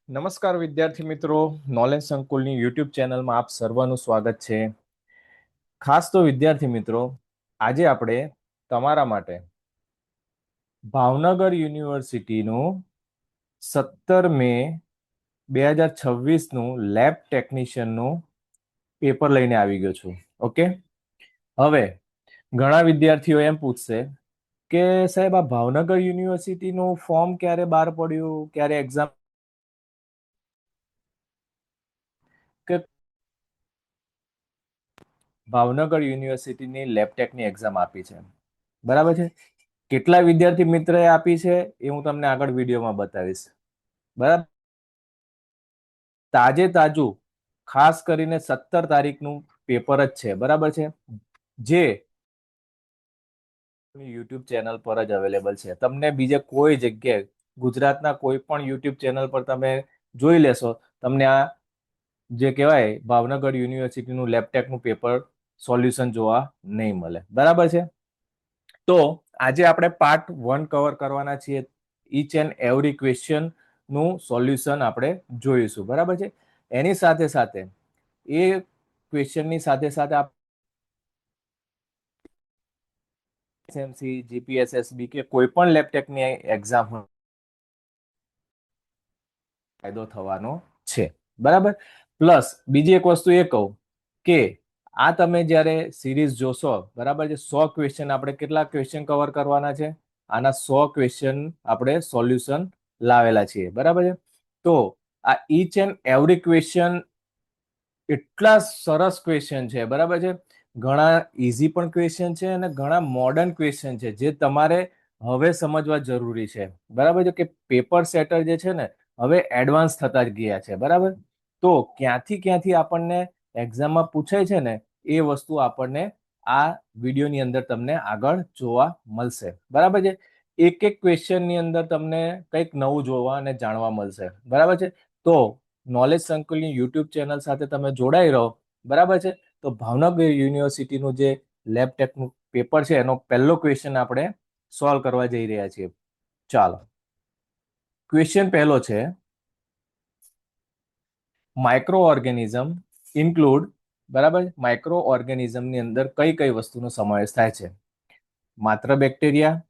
નમસ્કાર વિદ્યાર્થી મિત્રો, નોલેજ સંકુલની યુટ્યુબ ચેનલમાં આપ સર્વનું સ્વાગત છે. ખાસ તો વિદ્યાર્થી મિત્રો, આજે આપણે તમારા માટે ભાવનગર યુનિવર્સિટીનું 17 મે 2026નું લેબ ટેકનિશિયનનું પેપર લઈને આવી ગયો છું. ઓકે, હવે ઘણા વિદ્યાર્થીઓ એમ પૂછશે કે સાહેબ, આ ભાવનગર યુનિવર્સિટીનું ફોર્મ ક્યારે બહાર પડ્યું, ક્યારે એક્ઝામ, કે ભાવનગર યુનિવર્સિટીની લેબટેકની એક્ઝામ આપી છે, બરાબર છે. કેટલા વિદ્યાર્થી મિત્રએ આપી છે એ હું તમને આગળ વિડીયોમાં બતાવીશ, બરાબર. તાજે તાજું ખાસ કરીને 17 તારીખનું પેપર જ છે, બરાબર છે, જે યુટ્યુબ ચેનલ પર જ અવેલેબલ છે. તમને બીજે કોઈ જગ્યાએ ગુજરાતના કોઈ પણ યુટ્યુબ ચેનલ પર તમે જોઈ લેશો, તમને આ જે કહેવાય ભાવનગર યુનિવર્સિટીનું લેબટેકનું પેપર સોલ્યુશન જોવા નહીં મળે, બરાબર છે. તો આજે આપણે પાર્ટ 1 કવર કરવાના છીએ. ઈચ એન્ડ એવરી ક્વેશ્ચન નું સોલ્યુશન આપણે જોઈશું, બરાબર છે. એની સાથે સાથે એ ક્વેશ્ચનની સાથે સાથે એસએમસી, જીપીએસએસબી કે કોઈ પણ લેબટેકની એક્ઝામ ફાયદો થવાનો છે, બરાબર. પ્લસ બીજી એક વસ્તુ એ કહું કે આ તમે જ્યારે સિરીઝ જોશો, બરાબર છે, 100 ક્વેશ્ચન આપણે કેટલા ક્વેશ્ચન કવર કરવાના છે? આના 100 ક્વેશ્ચન આપણે સોલ્યુશન લાવેલા છીએ, બરાબર છે. તો આ ઈચ એન્ડ એવરી ક્વેશ્ચન એટલા સરસ ક્વેશ્ચન છે, બરાબર છે. ઘણા ઇઝી પણ ક્વેશ્ચન છે અને ઘણા મોડર્ન ક્વેશ્ચન છે, જે તમારે હવે સમજવા જરૂરી છે, બરાબર છે. કે પેપર સેટર જે છે ને, હવે એડવાન્સ થતા જ ગયા છે, બરાબર. તો ક્યાંથી આપણને એક્ઝામમાં પૂછાય છે ને, એ વસ્તુ આપણને આ વિડીયોની અંદર તમને આગળ જોવા મળશે, બરાબર છે. એક એક ક્વેશ્ચનની અંદર તમને કંઈક નવું જોવા અને જાણવા મળશે, બરાબર છે. તો નોલેજ સંકુલની યુટ્યુબ ચેનલ સાથે તમે જોડાઈ રહો, બરાબર છે. તો ભાવનગર યુનિવર્સિટીનું જે લેબટેકનું પેપર છે, એનો પહેલો ક્વેશ્ચન આપણે સોલ્વ કરવા જઈ રહ્યા છીએ. ચાલો, ક્વેશ્ચન પહેલો છે, માઇક્રો ઓર્ગેનિઝમ ઇન્ક્લુડ, બરાબર. માઇક્રો ઓર્ગેનિઝમની અંદર કઈ કઈ વસ્તુનો સમાવેશ થાય છે? માત્ર bacteria,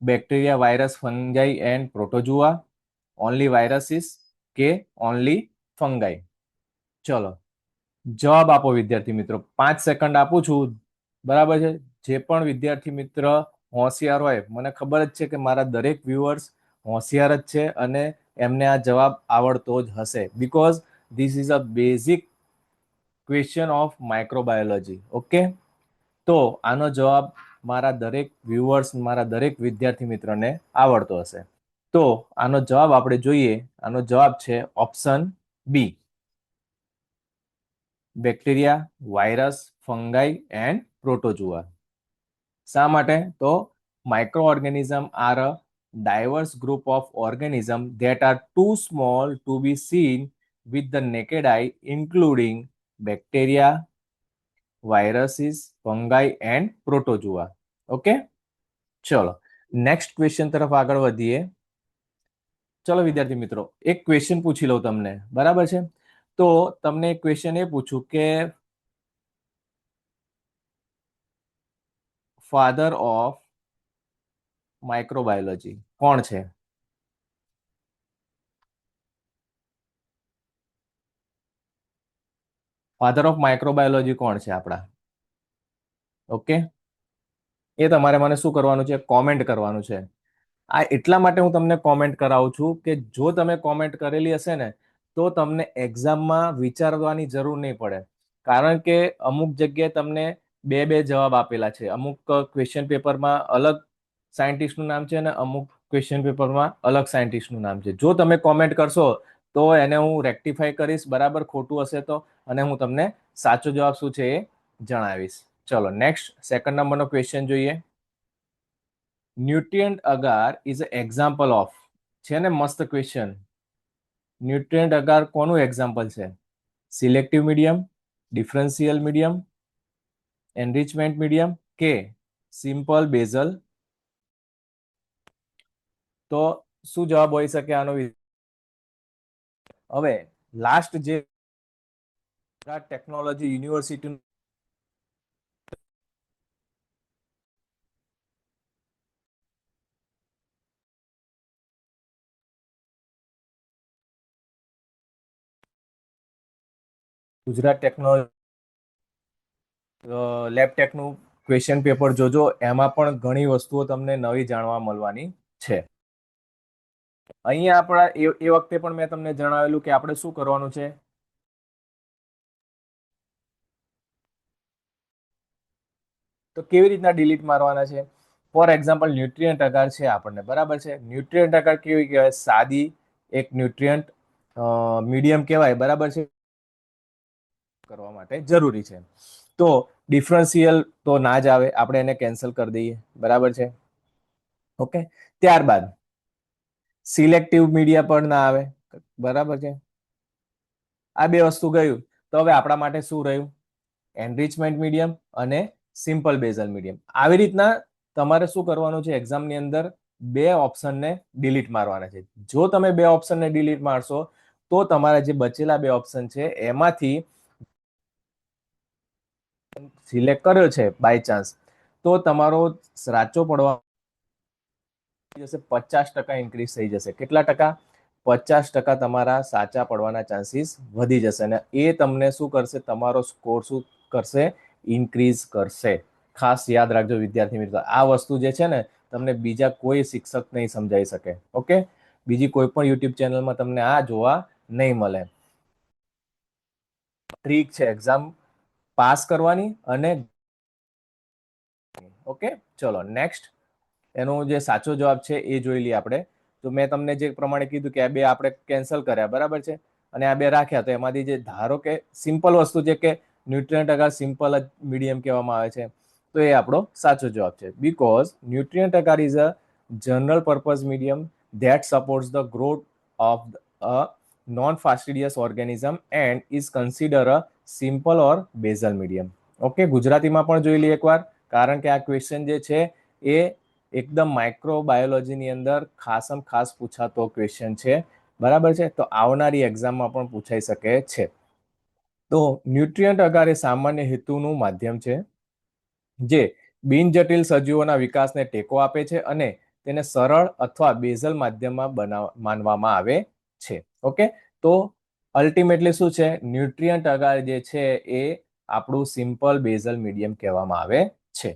bacteria, virus, fungi and protozoa, only viruses કે ઓનલી ફંગાઈ? ચલો, જવાબ આપો વિદ્યાર્થી મિત્રો. 5 સેકન્ડ આપું છું, બરાબર છે. જે પણ વિદ્યાર્થી મિત્ર હોશિયાર હોય, મને ખબર જ છે કે મારા દરેક વ્યુઅર્સ હોશિયાર જ છે અને એમને આ જવાબ આવડતો જ હશે, because this is a basic question of microbiology. Okay, તો આનો જવાબ મારા દરેક વ્યુઅર્સ, મારા દરેક વિદ્યાર્થી મિત્રને આવડતો હશે. તો આનો જવાબ આપણે જોઈએ. આનો જવાબ છે option B, bacteria, virus, fungi and protozoa. શા માટે? તો micro organism are a diverse group of organisms that are too small to be seen with the naked eye, including bacteria, viruses, fungi and protozoa. Okay, ચલો next question તરફ આગળ વધીએ. ચલો વિદ્યાર્થી મિત્રો, એક ક્વેશ્ચન પૂછી લઉં તમને, બરાબર છે. તો તમને એક ક્વેશ્ચન એ પૂછું કે ફાધર ઓફ માઇક્રોબાયોલોજી કોણ છે? ફાધર ઓફ માઇક્રોબાયોલોજી કોણ છે આપણા? ઓકે, એ તમારે મને શું કરવાનું છે? કોમેન્ટ કરવાનું છે. આ એટલા માટે હું તમને કોમેન્ટ કરાવું છું કે જો તમે કોમેન્ટ કરેલી હશે ને, તો તમને એક્ઝામમાં વિચારવાની જરૂર નહીં પડે. કારણ કે અમુક જગ્યાએ તમને બે બે જવાબ આપેલા છે. અમુક ક્વેશ્ચન પેપરમાં અલગ સાયન્ટિસ્ટનું નામ છે અને અમુક ક્વેશ્ચન પેપરમાં અલગ સાયન્ટિસ્ટનું નામ છે. જો તમે કોમેન્ટ કરશો તો એને હું રેક્ટિફાઈ કરીશ, બરાબર. ખોટું હશે તો, અને હું તમને સાચો જવાબ શું છે એ જણાવીશ. ચલો નેક્સ્ટ, સેકન્ડ નંબરનો ક્વેશ્ચન જોઈએ. Nutrient agar is example of, છે ને મસ્ત ક્વેશ્ચન. ન્યુટ્રિયન્ટ અગાર કોનું એક્ઝામ્પલ છે? Selective medium, differential medium, enrichment medium કે સિમ્પલ બેઝલ? તો શું જવાબ હોઈ શકે આનો? હવે લાસ્ટ જે ટેકનોલોજી યુનિવર્સિટી ગુજરાત ટેકનોલોજી લેબટેકનું ક્વેશ્ચન પેપર જોજો, એમાં પણ ઘણી વસ્તુઓ તમને નવી જાણવા મળવાની છે. અહીંયા આપણા એ વખતે પણ મેં તમને જણાવેલું કે આપણે શું કરવાનું છે, તો કેવી રીતના ડિલીટ મારવાના છે. ફોર એક્ઝામ્પલ ન્યુટ્રિયન્ટ અગાર છે આપણને, બરાબર છે. ન્યુટ્રિયન્ટ અગાર કેવી કહેવાય, સાદી એક ન્યુટ્રિયન્ટ મીડિયમ કહેવાય, બરાબર છે, કરવા માટે જરૂરી છે. તો ડિફરન્શિયલ તો ના જ આવે, આપણે એને કેન્સલ કરી દઈએ, બરાબર છે. ઓકે, ત્યારબાદ સિલેક્ટિવ મીડિયા પણ ના આવે, બરાબર છે. આ બે વસ્તુ ગયું. તો હવે આપણા માટે શું રહ્યું, એનરિચમેન્ટ મીડિયમ અને સિમ્પલ બેઝલ મીડિયમ. આવી રીતના તમારે શું કરવાનું છે, એક્ઝામની અંદર બે ઓપ્શનને ડિલીટ મારવાના છે. જો તમે બે ઓપ્શનને ડિલીટ મારશો તો તમારા જે બચેલા બે ઓપ્શન છે એમાંથી સિલેક્ટ કર્યો છે બાય ચાન્સ, તો તમારો સાચો પડવા જશે 50% ઇન્ક્રીઝ થઈ જશે. કેટલા ટકા? 50% તમારા સાચા પડવાના ચાન્સીસ વધી જશે, અને એ તમને શું કરશે, તમારો સ્કોર શું કરશે, ઇન્ક્રીઝ કરશે. ખાસ યાદ રાખજો વિદ્યાર્થી મિત્રો, આ વસ્તુ જે છે ને તમને બીજા કોઈ શિક્ષક નહીં સમજાવી શકે. ઓકે, બીજી કોઈ પણ યુટ્યુબ ચેનલમાં તમને આ જોવા નહીં મળે. ટ્રીક છે એક્ઝામ પાસ કરવાની. અને ઓકે, ચલો નેક્સ્ટ, એનો જે સાચો જવાબ છે એ જોઈ લઈએ આપણે. તો મેં તમને જે પ્રમાણે કીધું કે આ બે આપણે કેન્સલ કર્યા, બરાબર છે, અને આ બે રાખ્યા. તો એમાંથી જે ધારો કે સિમ્પલ વસ્તુ છે કે ન્યુટ્રિયન્ટ અગાર સિમ્પલ જ મીડિયમ કહેવામાં આવે છે, તો એ આપણો સાચો જવાબ છે. Because nutrient agar is a general purpose medium that supports the growth of a non-fastidious organism and is considered a simple or basal medium. Okay, ગુજરાતીમાં પણ જોઈ લઈએ એકવાર, કારણ કે આ ક્વેશ્ચન જે છે એ એકદમ માઇક્રોબાયોલોજીની અંદર ખાસમ ખાસ પૂછાતો ક્વેશ્ચન છે, બરાબર છે. તો આવનારી એક્ઝામમાં પણ પૂછાઈ શકે છે. તો ન્યુટ્રિયન્ટ અગાર એ સામાન્ય હેતુનું માધ્યમ છે જે બિનજટિલ સજીવોના વિકાસને ટેકો આપે છે અને તેને સરળ અથવા બેઝલ માધ્યમમાં માનવામાં આવે છે. ઓકે, તો અલ્ટિમેટલી શું છે, ન્યુટ્રિયન્ટ અગાર જે છે એ આપણું સિમ્પલ બેઝલ મીડિયમ કહેવામાં આવે છે.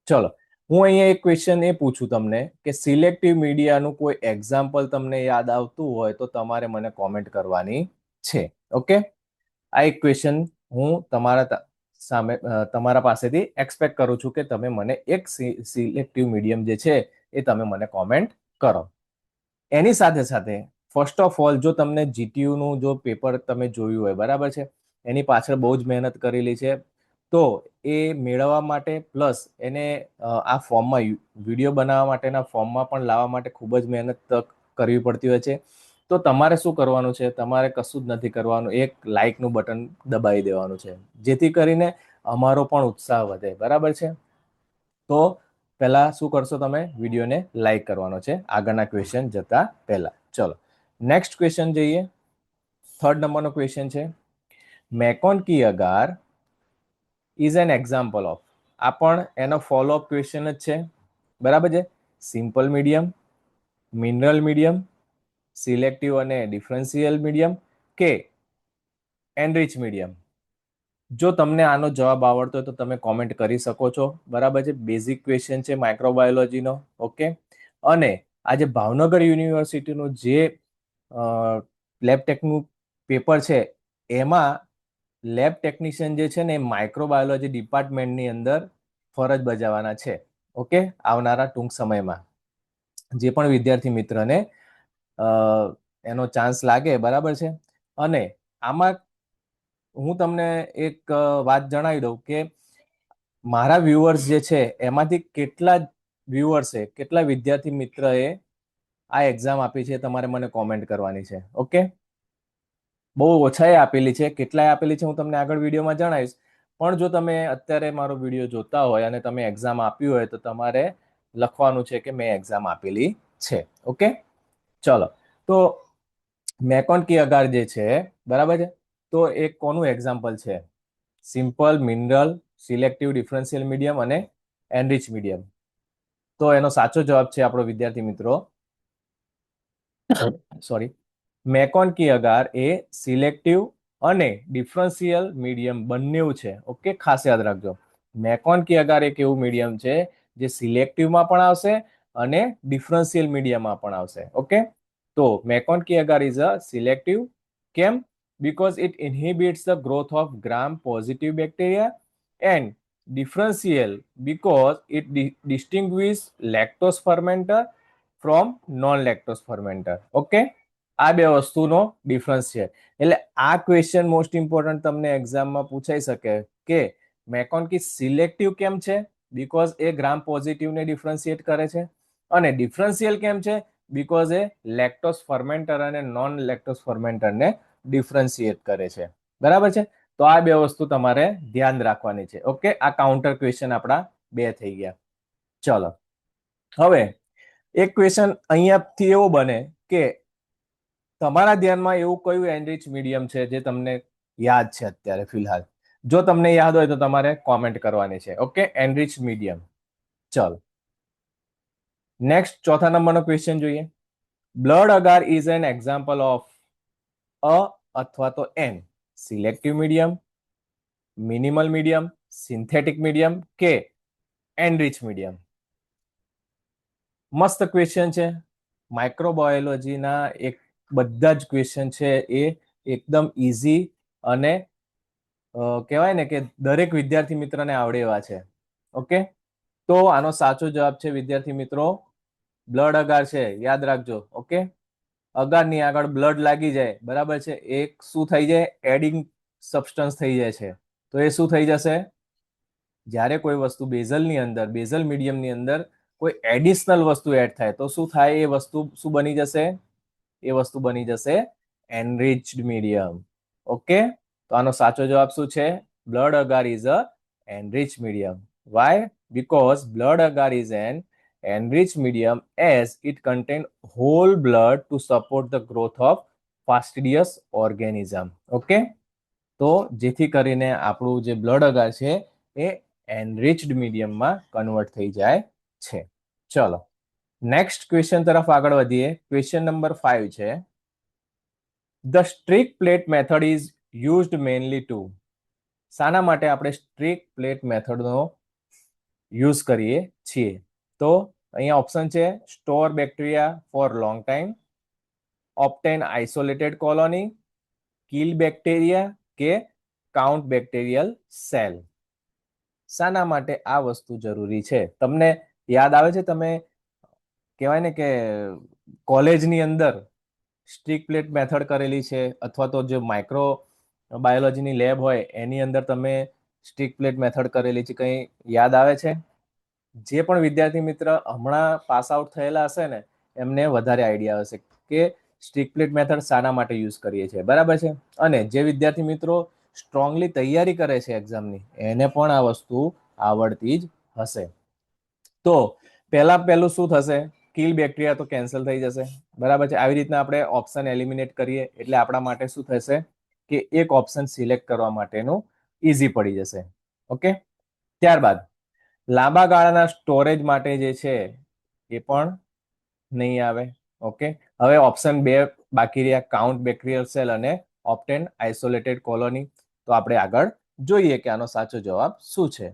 ચલો, હું અહીંયા એક ક્વેશ્ચન એ પૂછું તમને કે સિલેક્ટિવ મીડિયાનું કોઈ એક્ઝામ્પલ તમને યાદ આવતું હોય તો તમારે મને કોમેન્ટ કરવાની છે. ઓકે, આ એક ક્વેશ્ચન હું તમારા પાસેથી એક્સપેક્ટ કરું છું કે તમે મને એક સિલેક્ટિવ મીડિયમ જે છે એ તમે મને કોમેન્ટ કરો. એની સાથે સાથે ફર્સ્ટ ઓફ ઓલ, જો તમને જીટીયુ નું જો પેપર તમે જોયું હોય, બરાબર છે, એની પાછળ બહુ જ મહેનત કરેલી છે. તો એ મેળવવા માટે પ્લસ એને આ ફોર્મમાં વિડીયો બનાવવા માટેના ફોર્મમાં પણ લાવવા માટે ખૂબ જ મહેનત કરવી પડતી હોય છે. તો તમારે શું કરવાનું છે, તમારે કશું જ નથી કરવાનું, એક લાઇકનું બટન દબાવી દેવાનું છે, જેથી કરીને અમારો પણ ઉત્સાહ વધે, બરાબર છે. તો પહેલા શું કરશો, તમે વિડીયોને લાઈક કરવાનો છે આગળના ક્વેશ્ચન જતા પહેલા. ચલો નેક્સ્ટ ક્વેશ્ચન જોઈએ. થર્ડ નંબરનો ક્વેશ્ચન છે, MacConkey agar is an example of. આ પણ એનો ફોલોઅપ ક્વેશ્ચન જ છે, બરાબર છે. Simple medium, mineral medium, selective અને ડિફરન્શિયલ મીડિયમ કે એનરિચ મીડિયમ. જો તમને આનો જવાબ આવડતો હોય તો તમે કોમેન્ટ કરી શકો છો, બરાબર છે. બેઝિક ક્વેશ્ચન છે માઇક્રોબાયોલોજીનો. ઓકે, અને આજે ભાવનગર યુનિવર્સિટીનું જે લેબટેકનું પેપર છે એમાં લેબ ટેકનિશિયન જે છે ને એ માઇક્રોબાયોલોજી ડિપાર્ટમેન્ટની અંદર ફરજ બજાવવાના છે. ઓકે, આવનારા ટૂંક સમયમાં જે પણ વિદ્યાર્થી મિત્રને એનો ચાન્સ લાગે, બરાબર છે. અને આમાં હું તમને એક વાત જણાવી દઉં કે મારા વ્યુઅર્સ જે છે એમાંથી કેટલા વ્યુઅર્સે, કેટલા વિદ્યાર્થી મિત્રએ આ એક્ઝામ આપી છે, તમારે મને કોમેન્ટ કરવાની છે. ઓકે, બહુ ઓછાએ આપેલી છે, કેટલાય આપેલી છે હું તમને આગળ વિડીયોમાં જણાવીશ. પણ જો તમે અત્યારે મારો વિડીયો જોતા હોય અને તમે એક્ઝામ આપ્યું હોય તો તમારે લખવાનું છે કે મેં એક્ઝામ આપેલી છે. ઓકે, ચલો, તો મેકોન કી અગાર જે છે બરાબર છે, તો એ કોનું એક્ઝામ્પલ છે? Simple, mineral, selective differential medium અને એનરિચ મીડિયમ. તો એનો સાચો જવાબ છે આપણો વિદ્યાર્થી મિત્રો સોરી, મેકોન કી અગાર એ સિલેક્ટિવ અને ડિફરન્શિયલ મીડિયમ બંને છે. ઓકે, ખાસ યાદ રાખજો. મેકોન કી અગાર એક એવું મીડિયમ છે જે સિલેક્ટિવમાં પણ આવશે અને ડિફરન્શિયલ મીડિયમમાં પણ આવશે. ઓકે, તો MacConkey agar is a selective. કેમ? Because it inhibits the growth of gram-positive bacteria, and differential because it distinguishes lactose fermenter from non-lactose fermenter. Okay, આ બે વસ્તુનો ડિફરન્સ છે. એટલે આ ક્વેશ્ચન મોસ્ટ ઇમ્પોર્ટન્ટ તમને એક્ઝામમાં પૂછાઈ શકે કે મેકોન કી સિલેક્ટિવ કેમ છે? બીકોઝ એ ગ્રામ પોઝિટિવને ડિફરન્શિએટ કરે છે. અને ડિફરન્શિયલ કેમ છે? બીકોઝ એ લેક્ટોસ ફર્મેન્ટર અને નોન લેક્ટોસ ફર્મેન્ટરને ડિફરન્શિએટ કરે છે. બરાબર છે? તો આ બે વસ્તુ તમારે ધ્યાન રાખવાની છે. ઓકે, આ કાઉન્ટર ક્વેશ્ચન આપણા 2 થઈ ગયા. ચલો, હવે એક ક્વેશ્ચન અહીંયાથી એવો બને કે તમારા ધ્યાનમાં એવું કયું એનરિચ મીડિયમ છે જે તમને યાદ છે અત્યારે ફિલહાલ? જો તમને યાદ હોય તો તમારે કોમેન્ટ કરવાની છે. Okay, enrich medium. ચલો, નેક્સ્ટ ચોથા નંબરનો ક્વેશ્ચન જોઈએ. Blood agar is an example of a અથવા તો an selective medium, minimal medium, synthetic medium કે એનરિચ મીડિયમ? મસ્ત ક્વેશ્ચન છે. માઇક્રોબાયોલોજીના એક બધા જ ક્વેશ્ચન છે એ એકદમ ઇઝી અને કહેવાય ને કે દરેક વિદ્યાર્થી મિત્રને આવડે એવા છે. ઓકે, તો આનો સાચો જવાબ છે વિદ્યાર્થી મિત્રો બ્લડ અગાર છે. યાદ રાખજો. ઓકે, અગારની આગળ બ્લડ લાગી જાય બરાબર છે, એક શું થઈ જાય? એડિંગ સબસ્ટન્સ થઈ જાય છે. તો એ શું થઈ જશે? જ્યારે કોઈ વસ્તુ બેઝલની અંદર, બેઝલ મીડિયમની અંદર કોઈ એડિશનલ વસ્તુ એડ થાય તો શું થાય? એ વસ્તુ શું બની જશે? એ વસ્તુ બની જશે એનરિચ્ડ મીડિયમ. ઓકે, તો આનો સાચો જવાબ શું છે? Blood agar is a enriched medium. Why? Because blood agar is an enriched medium as it contains whole blood to support the growth of fastidious organism. Okay, તો જેથી કરીને આપણું જે બ્લડ અગાર છે એ એનરિચ્ડ મીડિયમમાં કન્વર્ટ થઈ જાય છે. ચલો, નેક્સ્ટ ક્વેશ્ચન તરફ આગળ વધીએ. ક્વેશ્ચન નંબર 5 છે. The streak plate method is used mainly to. શાના માટે આપણે સ્ટ્રીક પ્લેટ મેથડનો યુઝ કરીએ છીએ? તો અહીંયા ઓપ્શન છે store bacteria for long time, obtain isolated colony, kill bacteria કે કાઉન્ટ બેક્ટેરિયલ સેલ. શાના માટે આ વસ્તુ જરૂરી છે? તમને યાદ આવે છે? તમે કહેવાય ને કે કોલેજની અંદર સ્ટ્રીક પ્લેટ મેથડ કરેલી છે, અથવા તો જે માઇક્રો બાયોલોજીની લેબ હોય એની અંદર તમે સ્ટ્રીક પ્લેટ મેથડ કરેલી છે? કંઈ યાદ આવે છે? જે પણ વિદ્યાર્થી મિત્ર હમણાં પાસ આઉટ થયેલા હશે ને એમને વધારે આઈડિયા હશે કે સ્ટ્રીક પ્લેટ મેથડ શાના માટે યુઝ કરીએ છીએ. બરાબર છે? અને જે વિદ્યાર્થી મિત્રો સ્ટ્રોંગલી તૈયારી કરે છે એક્ઝામની, એને પણ આ વસ્તુ આવડતી જ હશે. તો પહેલું શું થશે? કિલ બેક્ટેરિયા તો કેન્સલ થઈ જશે. બરાબર છે? આવી રીતના આપણે ઓપ્શન એલિમિનેટ કરીએ એટલે આપણા માટે શું થશે કે એક ઓપ્શન સિલેક્ટ કરવા માટેનું ઇઝી પડી જશે. ઓકે, ત્યારબાદ લાંબા ગાળાના સ્ટોરેજ માટે જે છે એ પણ નહીં આવે. ઓકે, હવે ઓપ્શન 2 બાકી રહ્યા, કાઉન્ટ બેક્ટેરિયલ સેલ અને ઓબ્ટેન આઇસોલેટેડ કોલોની. તો આપણે આગળ જોઈએ કે આનો સાચો જવાબ શું છે.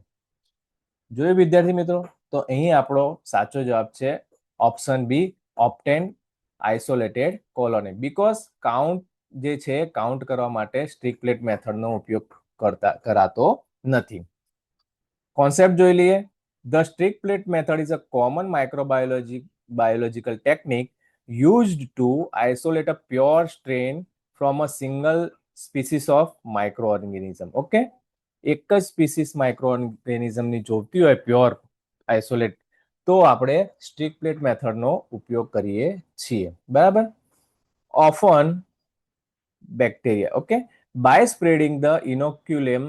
જોયું વિદ્યાર્થી મિત્રો? તો અહીં આપણો સાચો જવાબ છે option B, obtain isolated colony. Because count જે છે કાઉન્ટ કરવા માટે સ્ટ્રીક પ્લેટ મેથડનો ઉપયોગ કરાતો નથી. કોન્સેપ્ટ જોઈ લઈએ. The streak plate method is a common biological technique used to isolate a pure strain from a single species of microorganism. Okay, એક જ સ્પીસીસ માઇક્રોઓર્ગેનિઝમની જોઈતી હોય પ્યોર આઇસોલેટ, તો આપણે સ્ટ્રીક પ્લેટ મેથડનો ઉપયોગ કરીએ છીએ. બરાબર? Often bacteria. Okay, by spreading the inoculum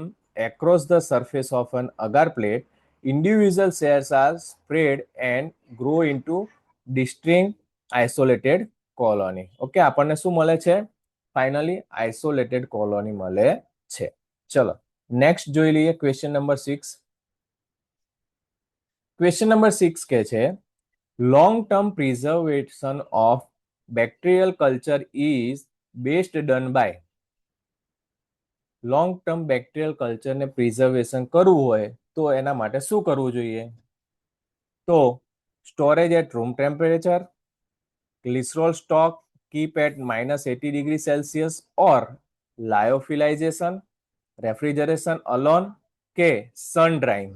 across the surface of an agar plate, individual cells are spread and grow into distinct isolated colony. Okay, આપણને શું મળે છે? ફાઇનલી આઇસોલેટેડ કોલોની મળે છે. ચલો નેક્સ્ટ જોઈ લઈએ ક્વેશ્ચન નંબર 6. ક્વેશ્ચન નંબર 6 કે છે long term preservation of bacterial culture is best done by. Long term bacterial કલ્ચરને પ્રિઝર્વેશન કરવું હોય તો એના માટે શું કરવું જોઈએ? તો storage at room temperature, glycerol stock keep at -80 degree Celsius or lyophilization, refrigeration alone કે સન ડ્રાઇંગ.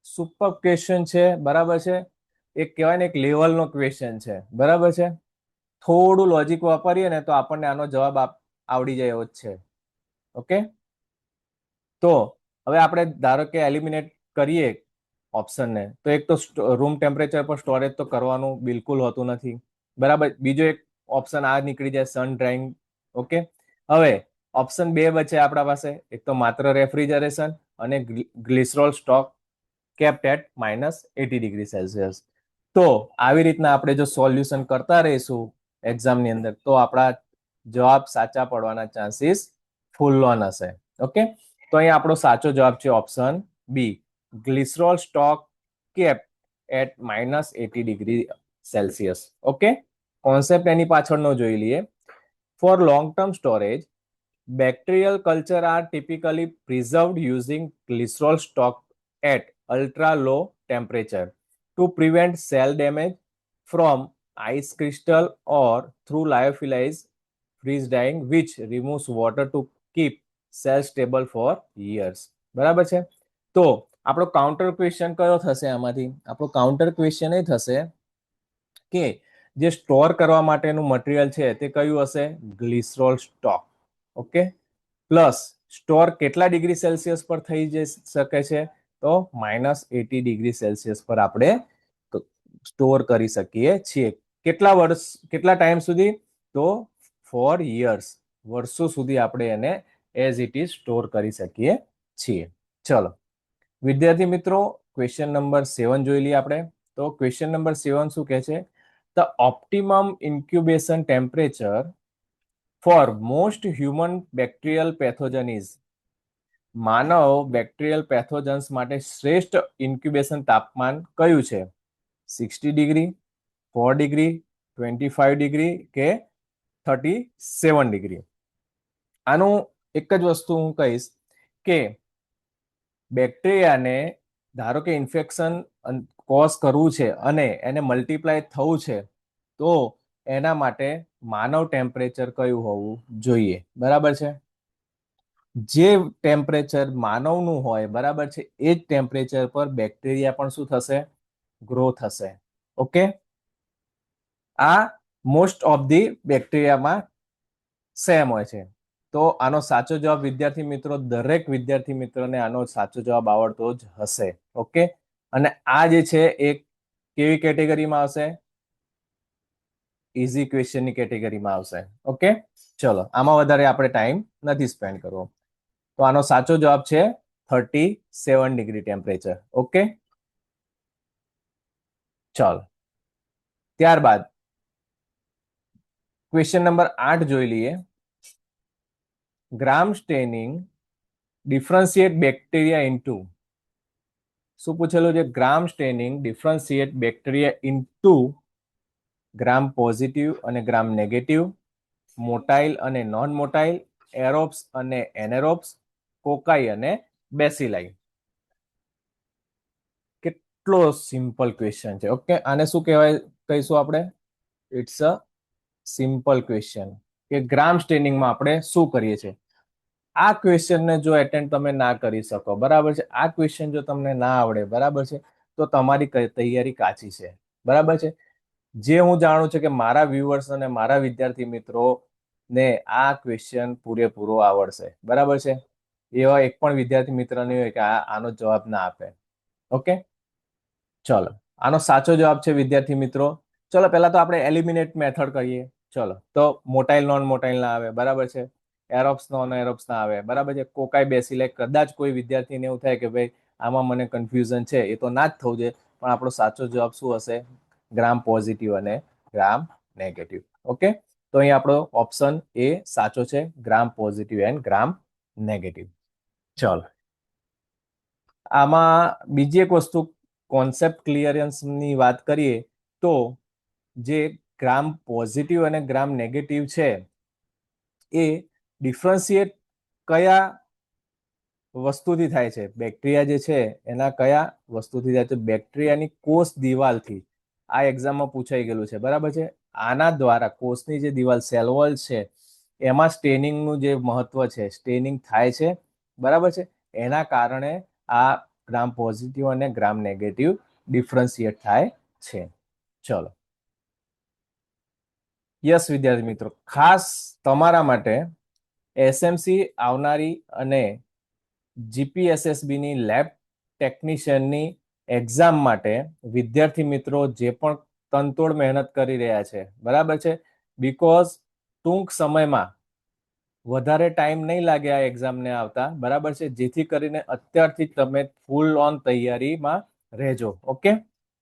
સુપર ક્વેશ્ચન છે, બરાબર છે. એક કહેવાય ને એક લેવલનો ક્વેશ્ચન છે, બરાબર છે. થોડું લોજિક વાપરીએ ને તો આપણને આનો જવાબ આવડી જાય એવો જ છે. ઓકે, તો હવે આપણે ધારો કે એલિમિનેટ કરીએ ઓપ્શનને, તો એક તો રૂમ ટેમ્પરેચર પર સ્ટોરેજ તો કરવાનું બિલકુલ હોતું નથી, બરાબર. બીજો એક ઓપ્શન આ નીકળી જાય સન ડ્રાઇંગ. ઓકે, હવે ઓપ્શન 2 બચે આપણા પાસે, એક તો માત્ર રેફ્રિજરેશન અને glycerol stock kept at -80 degree Celsius. તો આવી રીતના આપણે જો સોલ્યુશન કરતા રહીશું એક્ઝામની અંદર તો આપણા જવાબ સાચા પડવાના ચાન્સીસ ફૂલ ઓન હશે. ઓકે, તો અહીંયા આપણો સાચો જવાબ છે option B, glycerol stock kept at -80 degree Celsius. Okay, concept એની પાછળનો જોઈ લઈએ. For long term storage, bacterial culture are typically preserved using glycerol stock at ultra low temperature to prevent cell damage from ice crystal or through lyophilized freeze drying which removes water to keep cells stable for years. બરાબર છે. તો આપણો counter question કયો થશે આમાંથી? આપણો counter question એ થશે કે જે સ્ટોર કરવા માટેનું મટીરિયલ છે તે કયું હશે? Glycerol stock. Okay, plus store કેટલા ડિગ્રી સેલ્સિયસ પર થઈ જઈ શકે છે? તો -80 ડિગ્રી સેલ્સિયસ પર આપણે સ્ટોર કરી શકીએ છીએ. કેટલા વર્ષ, કેટલા ટાઈમ સુધી? તો 4 years, વર્ષો સુધી આપણે એને એઝ ઇટ ઇઝ સ્ટોર કરી શકીએ છીએ. ચલો વિદ્યાર્થી મિત્રો, ક્વેશ્ચન નંબર 7 જોઈ લઈએ આપણે. તો ક્વેશ્ચન નંબર 7 શું કહે છે? The optimum incubation temperature for most human bacterial pathogen is. માનવ બેક્ટેરિયલ પેથોજન્સ માટે શ્રેષ્ઠ ઇન્ક્યુબેશન તાપમાન કયું છે? 60 ડિગ્રી, 4 ડિગ્રી, 25 ડિગ્રી કે 37 ડિગ્રી? આનું એક જ વસ્તુ હું કહીશ કે બેક્ટેરિયાને ધારો કે ઇન્ફેક્શન કોઝ કરવું છે અને એને મલ્ટીપ્લાય થવું છે તો એના માટે માનવ ટેમ્પરેચર કયું હોવું જોઈએ? બરાબર છે. જે ટેમ્પરેચર માનવનું હોય, બરાબર છે, એ જ ટેમ્પરેચર પર બેક્ટેરિયા પણ શું થશે? ગ્રો થશે. ઓકે, આ મોસ્ટ ઓફ ધી બેક્ટેરિયામાં સેમ હોય છે. તો આનો સાચો જવાબ વિદ્યાર્થી મિત્રો, દરેક વિદ્યાર્થી મિત્રોને આનો સાચો જવાબ આવડતો જ હશે. ઓકે, અને આ જે છે એક કેવી કેટેગરીમાં આવશે? ઇઝી ક્વેશ્ચનની કેટેગરીમાં આવશે. ઓકે, ચલો આમાં વધારે આપણે ટાઈમ નથી સ્પેન્ડ કરવો. તો આનો સાચો જવાબ છે 37 ડિગ્રી ટેમ્પરેચર. ઓકે, ચાલો ત્યારબાદ ક્વેશ્ચન નંબર 8 જોઈ લઈએ. ગ્રામ સ્ટેનિંગ ડિફરન્શિએટ બેક્ટેરિયા ઇન્ટુ. શું પૂછેલું છે? ગ્રામ સ્ટેનિંગ ડિફરન્શિએટ બેક્ટેરિયા ઇન્ટુ ગ્રામ પોઝિટિવ અને ગ્રામ નેગેટિવ, મોટાઇલ અને નોન મોટાઇલ, એરોબ્સ અને એનેરોબ્સ, કોકાઈ અને બેસિલાઈ. કેટલો સિમ્પલ ક્વેશ્ચન છે. ઓકે, આને શું કહેવાય કહીશું આપણે? ઇટ્સ અ સિમ્પલ ક્વેશ્ચન કે ગ્રામ સ્ટેનિંગમાં આપણે શું કરીએ છીએ. આ ક્વેશ્ચનને જો એટેન્ડ તમે ના કરી શકો, બરાબર છે, આ ક્વેશ્ચન જો તમને ના આવડે, બરાબર છે, તો તમારી તૈયારી કાચી છે. બરાબર છે. જે હું જાણું છું કે મારા વ્યુઅર્સ અને મારા વિદ્યાર્થી મિત્રો ને આ ક્વેશ્ચન પૂરેપૂરો આવડશે. બરાબર છે. એવા એક પણ વિદ્યાર્થી મિત્ર નહીં હોય કે આનો જવાબ ના આપે. ઓકે, ચલો આનો સાચો જવાબ છે વિદ્યાર્થી મિત્રો. ચલો પહેલા તો આપણે એલિમિનેટ મેથડ કરીએ. ચલો, તો મોટાઇલ નોન મોટાઇલ ના આવે, બરાબર છે, એરોબ્સ નોન એરોબ્સ ના આવે, બરાબર છે, કોકાઈ બેસિલાઈ. કદાચ કોઈ વિદ્યાર્થીને એવું થાય કે ભાઈ આમાં મને કન્ફ્યુઝન છે, એ તો ના જ થવું જોઈએ, પણ આપણો સાચો જવાબ શું હશે? ગ્રામ પોઝિટિવ અને ગ્રામ નેગેટિવ. ઓકે, તો અહીં આપણો ઓપ્શન એ સાચો છે, ગ્રામ પોઝિટિવ એન્ડ ગ્રામ નેગેટિવ. ચલો, આમાં બીજી એક વસ્તુ, કોન્સેપ્ટ ક્લિયરન્સની વાત કરીએ તો જે ગ્રામ પોઝિટિવ અને ગ્રામ નેગેટિવ છે એ ડિફરન્શિએટ કયા વસ્તુથી થાય છે? બેક્ટેરિયા જે છે એના કયા વસ્તુથી થાય છે? બેક્ટેરિયાની કોષ દિવાલથી. આ એક્ઝામમાં પૂછાઈ ગયેલું છે, બરાબર છે. આના દ્વારા કોષની જે દિવાલ સેલ વોલ છે એમાં સ્ટેનિંગનું જે મહત્વ છે, સ્ટેનિંગ થાય છે, બરાબર છે. એના કારણે આ ગ્રામ પોઝિટિવ અને ગ્રામ નેગેટિવ ડિફરન્શિએટ થાય છે. ચલો, યસ વિદ્યાર્થી મિત્રો, ખાસ તમારા માટે એસએમસી આવનારી અને જીપીએસએસબીની લેબ ટેકનિશિયનની એક્ઝામ માટે વિદ્યાર્થી મિત્રો જે પણ તનતોડ મહેનત કરી રહ્યા છે, બરાબર છે, બીકોઝ ટૂંક સમયમાં વધારે ટાઈમ નહીં લાગે આ એક્ઝામને આવતા, બરાબર છે, જેથી કરીને અત્યારથી તમે ફૂલ ઓન તૈયારીમાં રહેજો. ઓકે,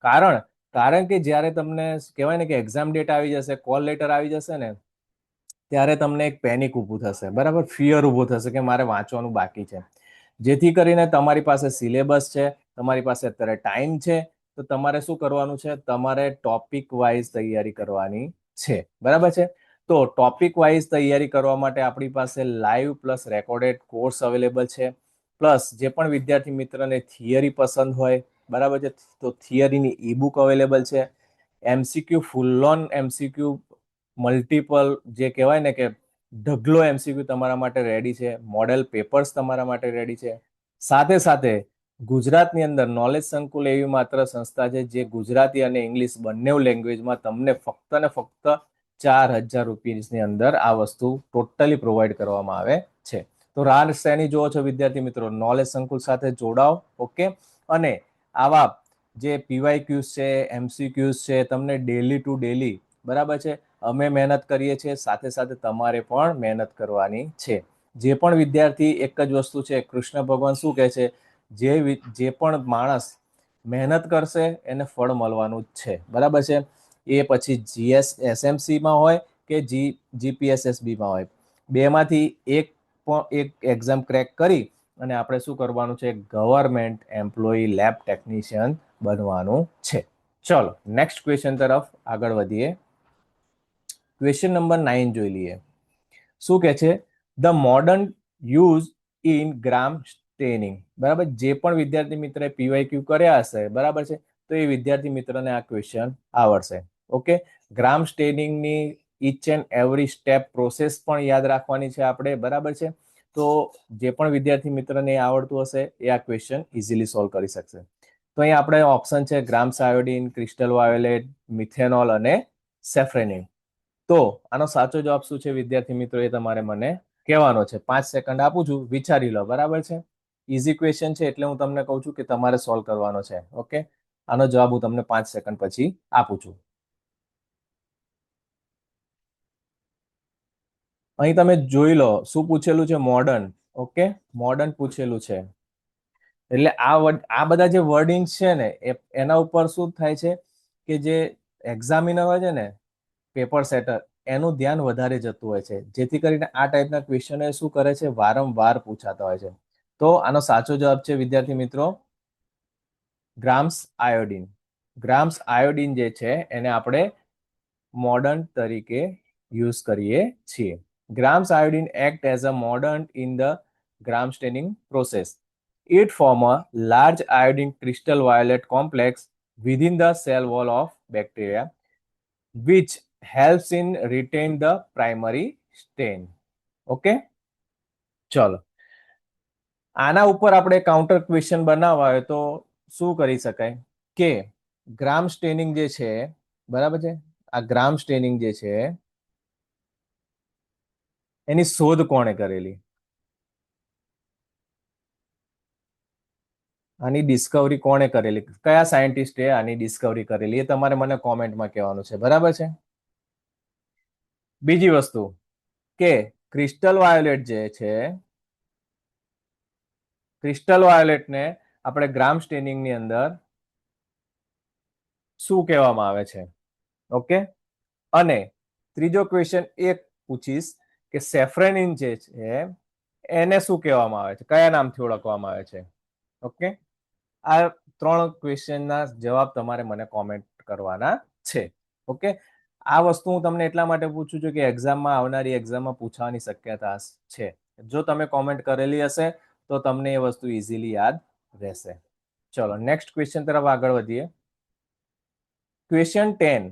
કારણ કે જ્યારે તમને કહેવાય ને કે એક્ઝામ ડેટ આવી જશે, કોલ લેટર આવી જશે ને, ત્યારે તમને એક પેનિક ઊભું થશે, બરાબર, ફિયર ઊભું થશે કે મારે વાંચવાનું બાકી છે. જેથી કરીને તમારી પાસે સિલેબસ છે, તમારી પાસે અત્યારે ટાઈમ છે, તો તમારે શું કરવાનું છે? તમારે ટોપિક વાઇઝ તૈયારી કરવાની છે, બરાબર છે. તો ટોપિક વાઇઝ તૈયારી કરવા માટે આપણી પાસે live plus recorded course available છે. પ્લસ જે પણ વિદ્યાર્થી મિત્રને થિયરી પસંદ હોય, બરાબર છે, તો થિયરીની ઈ બુક અવેલેબલ છે. MCQ full on MCQ multiple જે કહેવાય ને કે ઢગલો એમસીક્યુ તમારા માટે રેડી છે. મોડેલ પેપર્સ તમારા માટે રેડી છે. સાથે સાથે ગુજરાતની અંદર નોલેજ સંકુલ એવી માત્ર સંસ્થા છે જે ગુજરાતી અને ઇંગ્લિશ બંને લેંગ્વેજમાં તમને ફક્ત ને ફક્ત 4,000 રૂપિયાની અંદર આ વસ્તુ ટોટલી પ્રોવાઈડ કરવામાં આવે છે. તો રાહ શેની જોવો છો વિદ્યાર્થી મિત્રો? નોલેજ સંકુલ સાથે જોડાઓ. ઓકે, અને આવા જે પીવાયક્યુઝ છે, એમસીક્યુઝ છે, તમને ડેલી ટુ ડેલી, બરાબર છે, અમે મહેનત કરીએ છીએ, સાથે સાથે તમારે પણ મહેનત કરવાની છે. જે પણ વિદ્યાર્થી, એક જ વસ્તુ છે, કૃષ્ણ ભગવાન શું કહે છે? જે પણ માણસ મહેનત કરશે એને ફળ મળવાનું જ છે, બરાબર છે. એ પછી એસએમસીમાં હોય કે જીપીએસએસબીમાં હોય, બેમાંથી એક એક્ઝામ ક્રેક કરી અને આપણે શું કરવાનું છે? ગવર્મેન્ટ એમ્પ્લોયી લેબ ટેકનિશિયન બનવાનું છે. ચલો, નેક્સ્ટ ક્વેશ્ચન તરફ આગળ વધીએ. ક્વેશ્ચન નંબર 9 જોઈ લઈએ. શું કે છે? The modern use in gram staining. બરાબર, જે પણ વિદ્યાર્થી મિત્રએ પીવાયક્યુ કર્યા હશે, બરાબર છે, તો એ વિદ્યાર્થી મિત્રને આ ક્વેશ્ચન આવડશે. ઓકે, ગ્રામ સ્ટેનિંગની each and every step process પણ યાદ રાખવાની છે આપણે, બરાબર છે. તો જે પણ વિદ્યાર્થી મિત્રને આવડતું હશે એ આ ક્વેશ્ચન ઇઝીલી સોલ્વ કરી શકશે. તો અહીં આપણે ઓપ્શન છે grams iodine, crystal violet, methanol અને સેફ્રેનિન. તો આનો સાચો જવાબ શું છે વિદ્યાર્થી મિત્રો? એ તમારે મને કહેવાનો છે. 5 સેકન્ડ આપું છું, વિચારી લો, બરાબર છે. ઇઝી ક્વેશ્ચન છે એટલે હું તમને કહું છું કે તમારે સોલ્વ કરવાનો છે. ઓકે, આનો જવાબ હું તમને 5 સેકન્ડ પછી આપું છું. અહીં તમે જોઈ લો શું પૂછેલું છે? મોડર્ન. ઓકે, મોડર્ન પૂછેલું છે. એટલે આ બધા જે વર્ડિંગ છે ને એના ઉપર શું થાય છે કે જે એક્ઝામિનર હોય છે ને, પેપર સેટર, એનું ધ્યાન વધારે જતું હોય છે, જેથી કરીને આ ટાઈપના ક્વેશ્ચન શું કરે છે? વારંવાર પૂછાતા હોય છે. તો આનો સાચો જવાબ છે વિદ્યાર્થી મિત્રો ગ્રામ્સ આયોડિન. ગ્રામ્સ આયોડિન જે છે એને આપણે મોડર્ન તરીકે યુઝ કરીએ છીએ. Grams iodine act as a mordant in the gram staining process. It forms a large iodine crystal violet complex within the cell wall of bacteria, which helps in retain the primary stain. Okay? ચલો, આના ઉપર આપણે counter question બનાવવા હોય તો શું કરી શકાય કે ગ્રામ સ્ટેનિંગ જે છે, બરાબર છે, આ ગ્રામ સ્ટેનિંગ જે છે એની શોધ કોણે કરેલી? આની ડિસ્કવરી કોણે કરેલી? કયા સાયન્ટિસ્ટે આની ડિસ્કવરી કરેલી? એ તમારે મને કોમેન્ટમાં કહેવાનું છે, બરાબર છે. બીજી વસ્તુ કે ક્રિસ્ટલ વાયોલેટ જે છે, ક્રિસ્ટલ વાયોલેટને આપણે ગ્રામ સ્ટેનિંગની અંદર શું કહેવામાં આવે છે? ઓકે, અને ત્રીજો ક્વેશ્ચન એ પૂછીશ કે સેફ્રેનિન જે છે એને શું કહેવામાં આવે છે, કયા નામથી ઓળખવામાં આવે છે. ઓકે, આ 3 ક્વેશ્ચનના જવાબ તમારે મને કોમેન્ટ કરવાના છે. ઓકે, આ વસ્તુ હું તમને એટલા માટે પૂછું છું કે એક્ઝામમાં આવનારી એક્ઝામમાં પૂછવાની શક્યતા છે. જો તમે કોમેન્ટ કરેલી હશે તો તમને એ વસ્તુ ઇઝીલી યાદ રહેશે. ચલો નેક્સ્ટ ક્વેશ્ચન તરફ આગળ વધીએ. Question 10.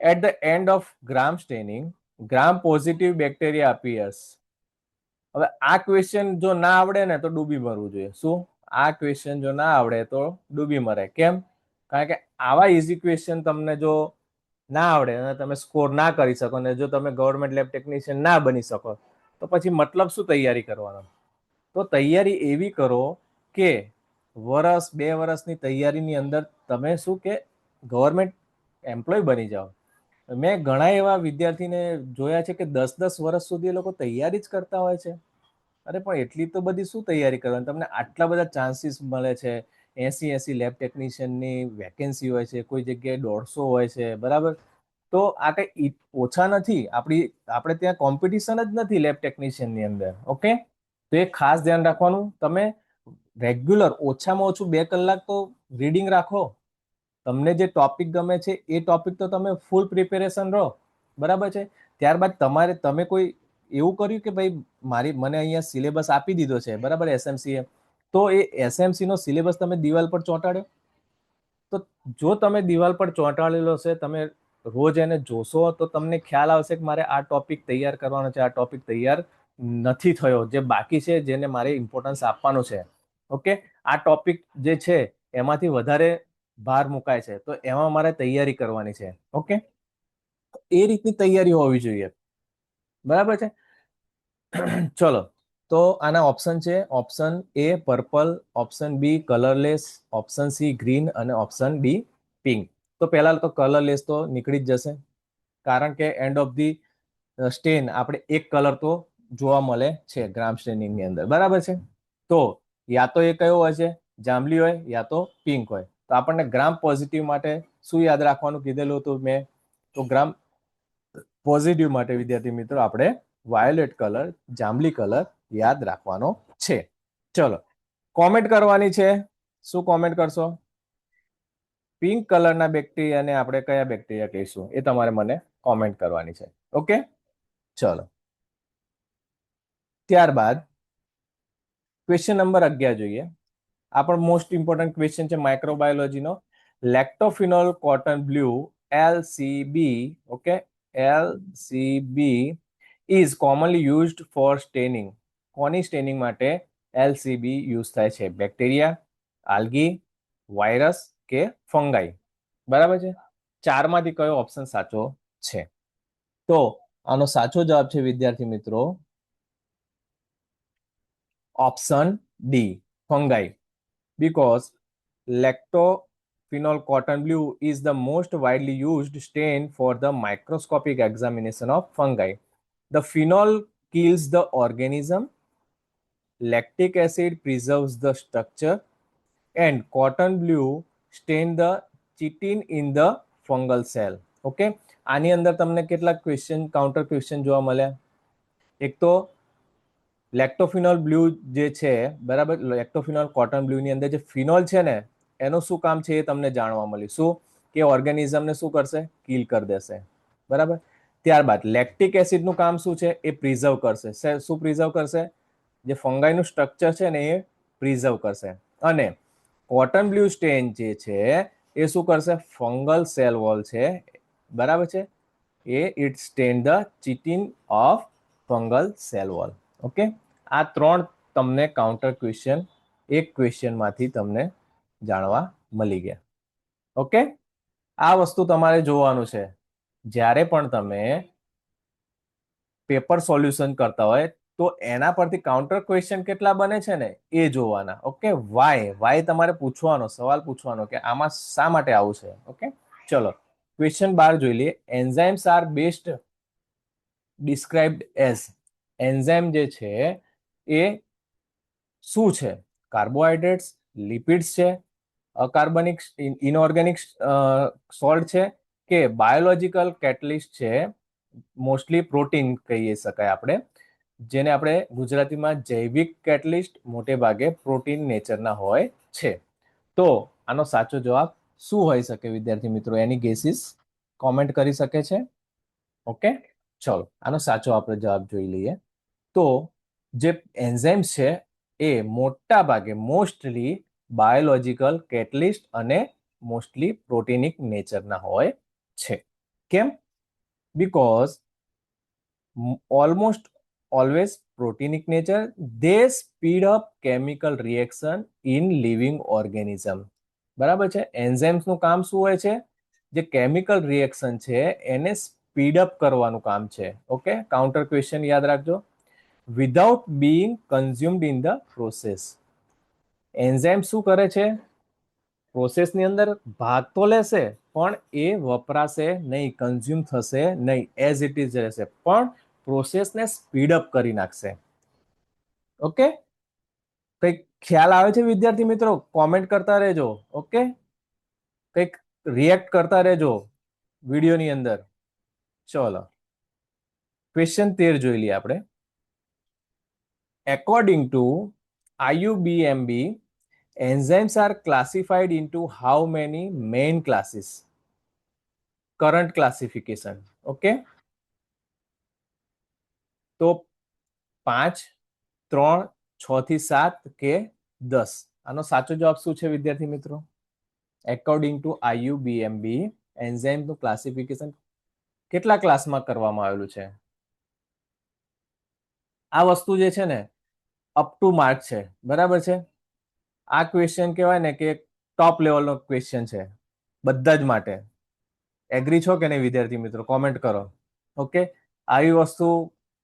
At the end of gram staining, gram positive bacteria appears. હવે આ ક્વેશ્ચન જો ના આવડે ને તો ડૂબી મરવું જોઈએ. શું? આ ક્વેશ્ચન જો ના આવડે તો ડૂબી મરે. કેમ? કારણ કે આવા ઇઝી ક્વેશ્ચન તમને જો ના આવડે અને તમે સ્કોર ના કરી શકો ને જો તમે ગવર્મેન્ટ લેબ ટેકનિશિયન ના બની શકો તો પછી મતલબ શું તૈયારી કરવાનો? તો તૈયારી એવી કરો કે વર્ષ 2 વર્ષની તૈયારીની અંદર તમે શું કે ગવર્મેન્ટ એમ્પ્લોય બની જાઓ. મેં ઘણા એવા વિદ્યાર્થીને જોયા છે કે 10-10 વર્ષ સુધી એ લોકો તૈયારી જ કરતા હોય છે. અરે પણ એટલી તો બધી શું તૈયારી કરવાની? તમને આટલા બધા ચાન્સીસ મળે છે. 80 લેબ ટેકનિશિયનની વેકેન્સી હોય છે, કોઈ જગ્યાએ 150 હોય છે, બરાબર? તો આ કઈ ઓછા નથી. આપણે ત્યાં કોમ્પિટિશન જ નથી લેબ ટેકનિશિયનની અંદર. ઓકે, તો એ ખાસ ધ્યાન રાખવાનું. તમે રેગ્યુલર ઓછામાં ઓછું 2 કલાક તો રીડિંગ રાખો. તમને જે ટોપિક ગમે છે એ ટોપિક તો તમે ફૂલ પ્રિપેરેશન રહો, બરાબર છે. ત્યારબાદ તમે કોઈ એવું કર્યું કે ભાઈ મને અહીંયા સિલેબસ આપી દીધો છે, બરાબર, એસએમસી એ, તો એ એસએમસી નો સિલેબસ તમે દિવાલ પર ચોંટાડ્યો. તો જો તમે દિવાલ પર ચોંટાડેલો છે, તમે રોજ એને જોશો તો તમને ખ્યાલ આવશે કે મારે આ ટોપિક તૈયાર કરવાનો છે, આ ટોપિક તૈયાર નથી થયો, જે બાકી છે, જેને મારે ઇમ્પોર્ટન્સ આપવાનું છે. ઓકે, આ ટોપિક જે છે એમાંથી વધારે ભાર મુકાય છે, તો એમાં મારે તૈયારી કરવાની છે. ઓકે, એ રીતની તૈયારી હોવી જોઈએ, બરાબર છે. ચલો, તો આના ઓપ્શન છે. Option A purple, option B colourless, option C green અને ઓપ્શન ડી પિંક. તો પહેલા તો કલરલેસ તો નીકળી જ જશે, કારણ કે એન્ડ ઓફ ધી સ્ટેન આપણે એક કલર તો જોવા મળે છે ગ્રામ સ્ટેનિંગની અંદર, બરાબર છે. તો યા તો એ કયો હોય છે, જાંબલી હોય, યા તો પિંક હોય. તો આપણને ગ્રામ પોઝિટિવ માટે શું યાદ રાખવાનું કીધેલું હતું મેં? તો ગ્રામ પોઝિટિવ માટે વિદ્યાર્થી મિત્રો આપણે વાયોલેટ કલર, જાંબલી કલર યાદ રાખવાનો છે. ચલો, કોમેન્ટ કરવાની છે. શું કોમેન્ટ કરશો? પિંક કલરના બેક્ટેરિયાને આપણે કયા બેક્ટેરિયા કહીશું એ તમારે મને કોમેન્ટ કરવાની છે. ઓકે, ચલો. ત્યારબાદ ક્વેશ્ચન નંબર 11 જોઈએ. આ પણ મોસ્ટ ઇમ્પોર્ટન્ટ ક્વેશ્ચન છે માઇક્રોબાયોલોજીનો. Lactophenol cotton blue LCB, okay, LCB is commonly used for staining. કોની સ્ટેનિંગ માટે LCB યુઝ થાય છે? બેક્ટેરિયા, આલ્ગી, વાયરસ કે ફંગાઈ? બરાબર છે. ચારમાંથી કયો ઓપ્શન સાચો છે? તો આનો સાચો જવાબ છે વિદ્યાર્થી મિત્રો option D, fungi. Because lactophenol cotton blue is the most widely used stain for the microscopic examination of fungi. The phenol kills the organism, lactic acid preserves the structure, and cotton blue stain the chitin in the fungal cell. Okay, આની અંદર તમને કેટલાક question, counter question જોવા મળ્યા. એક તો લેક્ટોફિનોલ blue જે છે, બરાબર, લેક્ટોફિનોલ કોટન બ્લુ ની અંદર જે ફિનોલ છે ને એનું શું કામ છે એ તમને જાણવા મળ્યું. શું કે ઓર્ગેનિઝમને શું કરશે? કિલ કરી દેશે, બરાબર. ત્યારબાદ લેક્ટિક એસિડનું કામ શું છે? એ પ્રિઝર્વ કરશે. શું પ્રિઝર્વ કરશે? જે ફંગાઈનું સ્ટ્રક્ચર છે ને એ પ્રિઝર્વ કરશે. અને કોટન બ્લુ સ્ટેન જે છે એ શું કરશે? ફંગલ સેલ વોલ છે, બરાબર છે, it stain the chitin of fungal cell wall. Okay, આ 3 તમને કાઉન્ટર ક્વેશ્ચન એક ક્વેશ્ચનમાંથી તમને જાણવા મળી ગયા. ઓકે, આ વસ્તુ તમારે જોવાનું છે જ્યારે પણ તમે પેપર સોલ્યુશન કરતા હોય તો એના પરથી કાઉન્ટર ક્વેશ્ચન કેટલા બને છે ને એ જોવાના. ઓકે, વાય તમારે પૂછવાનો, સવાલ પૂછવાનો કે આમાં શા માટે આવું છે. ઓકે, ચલો ક્વેશ્ચન 12 જોઈ લઈએ. Enzymes are best described as. Enzyme જે છે એ શું છે? કાર્બોહાઈડ્રેટ્સ, લિપિડ્સ છે, અકાર્બનિક ઇનઓર્ગેનિક સોલ્ટ છે, કે બાયોલોજીકલ કેટલિસ્ટ છે મોસ્ટલી પ્રોટીન કહી શકાય આપણે, જેને આપણે ગુજરાતીમાં જૈવિક કેટલિસ્ટ મોટે ભાગે પ્રોટીન નેચરના હોય છે. તો આનો સાચો જવાબ શું હોઈ શકે વિદ્યાર્થી મિત્રો? એની ગેસીસ કોમેન્ટ કરી શકે છે. ઓકે, ચલો આનો સાચો આપણે જવાબ જોઈ લઈએ. તો જે એન્ઝાઇમ્સ છે એ મોટા ભાગે મોસ્ટલી બાયોલોજીકલ કેટલિસ્ટ અને મોસ્ટલી પ્રોટીનિક નેચરના હોય છે. કેમ? Because almost always proteinic nature, they speed up chemical reaction in living organism. બરાબર છે? એન્ઝાઇમ્સનું કામ શું હોય છે? જે કેમિકલ રિએક્શન છે એને સ્પીડ અપ કરવાનું કામ છે. ઓકે, કાઉન્ટર ક્વેશ્ચન યાદ રાખજો. Without being consumed in the process. Enzyme શું કરે છે? પ્રોસેસની અંદર ભાગ તો લેશે પણ એ વપરાશે નહીં, કન્ઝ્યુમ થશે નહીં, એઝ ઇટ ઇઝ રહેશે, પણ પ્રોસેસને સ્પીડ અપ કરી નાખશે. ઓકે, કંઈક ખ્યાલ આવે છે વિદ્યાર્થી મિત્રો? કોમેન્ટ કરતા રહેજો. ઓકે, કંઈક રિએક્ટ કરતા રહેજો વિડીયોની અંદર. ચલો ક્વેશ્ચન 13 જોઈ લઈએ આપણે. According to IUBMB, enzymes are classified into how many main classes? Current classification. Okay, તો 5, 3, 6 થી 7 કે 10? આનો સાચો જવાબ શું છે વિદ્યાર્થી મિત્રો? એકોર્ડિંગ ટુ IUBMB, એન્ઝાઇમનું ક્લાસિફિકેશન કેટલા ક્લાસમાં કરવામાં આવેલું છે? આ વસ્તુ જે છે ને અપ ટુ માર્ક છે, બરાબર છે? આ ક્વેશ્ચન કહેવાય ને કે ટોપ લેવલનો ક્વેશ્ચન છે બધા જ માટે. એગ્રી છો કે નહીં વિદ્યાર્થી મિત્રો? કોમેન્ટ કરો. ઓકે, આવી વસ્તુ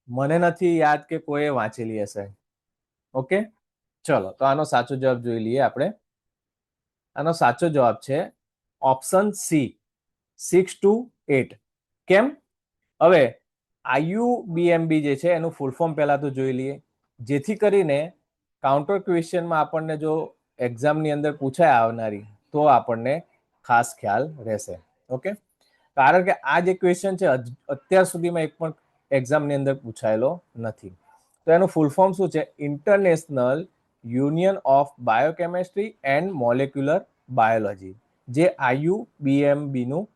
મને નથી યાદ કે કોઈએ વાંચેલી હશે. ઓકે, ચલો તો આનો સાચો જવાબ જોઈ લઈએ આપણે. આનો સાચો જવાબ છે ઓપ્શન સી, 6 to 8. કેમ? હવે IUBMB જે છે એનું ફૂલ ફોર્મ પહેલા તો જોઈ લઈએ, જેથી કરીને કાઉન્ટર ક્વેશ્ચનમાં આપણને જો એક્ઝામની અંદર પૂછાય આવનારી તો આપણને ખાસ ખ્યાલ રહેશે. ઓકે, કારણ કે આ જે ક્વેશ્ચન છે અત્યાર સુધીમાં એક પણ એક્ઝામની અંદર પૂછાયેલો નથી. તો એનું ફૂલ ફોર્મ શું છે? International union of biochemistry and molecular biology, જે IUBMB નું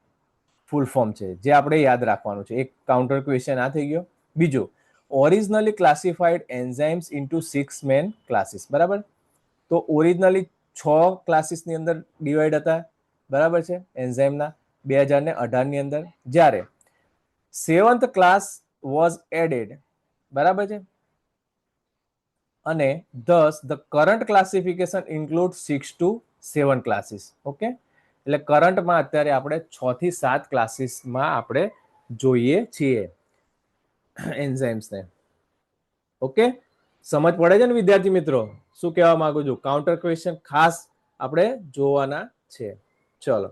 ફૂલ ફોર્મ છે, જે આપણે યાદ રાખવાનું છે. એક કાઉન્ટર ક્વેશ્ચન આ થઈ ગયો. બીજું, originally classified enzymes into 6 main classes. બરાબર, તો ઓરિજિનલી 6 ક્લાસીસની અંદર ડિવાઈડ હતા, બરાબર છે, એન્ઝાઇમના 2018 ની અંદર. જ્યારે 7th ક્લાસ વોઝ એડેડ, બરાબર છે, અને thus the current classification includes 6 to 7 classes. Okay, એટલે કરંટમાં અત્યારે આપણે 6 થી 7 ક્લાસીસમાં આપણે જોઈએ છીએ એન્ઝાઇમ્સને. ઓકે, સમજ પડે છે ને વિદ્યાર્થી મિત્રો? શું કહેવા માંગુ છું? કાઉન્ટર ક્વેશ્ચન ખાસ આપણે જોવાના છે. ચલો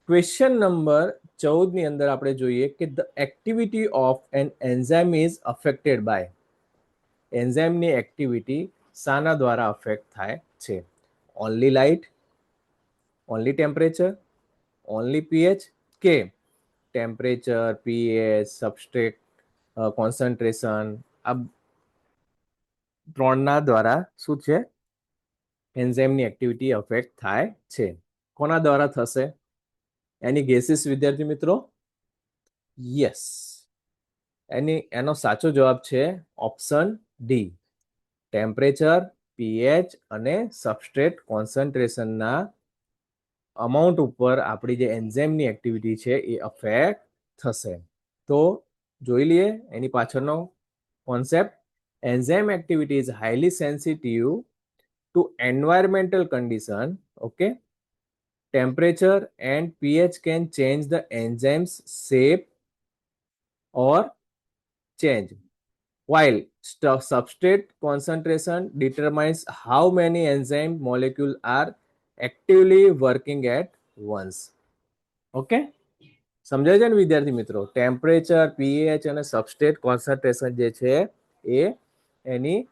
ક્વેશ્ચન નંબર 14 ની અંદર આપણે જોઈએ કે the activity of an enzyme is affected by. એન્ઝાઇમની એક્ટિવિટી શાના દ્વારા અફેક્ટ થાય છે? Only light, only temperature, only pH, કે ટેમ્પરેચર, પીએચ, સબસ્ટ્રેટ કોન્સન્ટ્રેશન, આ ત્રણના દ્વારા શું છે? એન્ઝાઇમની એક્ટિવિટી અફેક્ટ થાય છે. કોના દ્વારા થશે? એની ગેસીસ વિદ્યાર્થી મિત્રો? યસ, એનો સાચો જવાબ છે ઓપ્શન ડી. ટેમ્પરેચર, પીએચ અને સબસ્ટ્રેટ કોન્સન્ટ્રેશનના અમાઉન્ટ ઉપર આપણી જે એન્ઝાઇમની એક્ટિવિટી છે એ અફેક્ટ થશે. તો જોઈ લઈએ એની પાછળનો concept. Enzyme activity is highly sensitive to environmental condition. Okay, temperature and pH can change the enzyme's shape or change, while substrate concentration determines how many enzyme molecules are actively working at once. Okay, સમજાય છે ને વિદ્યાર્થી મિત્રો? Temperature, pH અને substrate concentration જે છે એ એની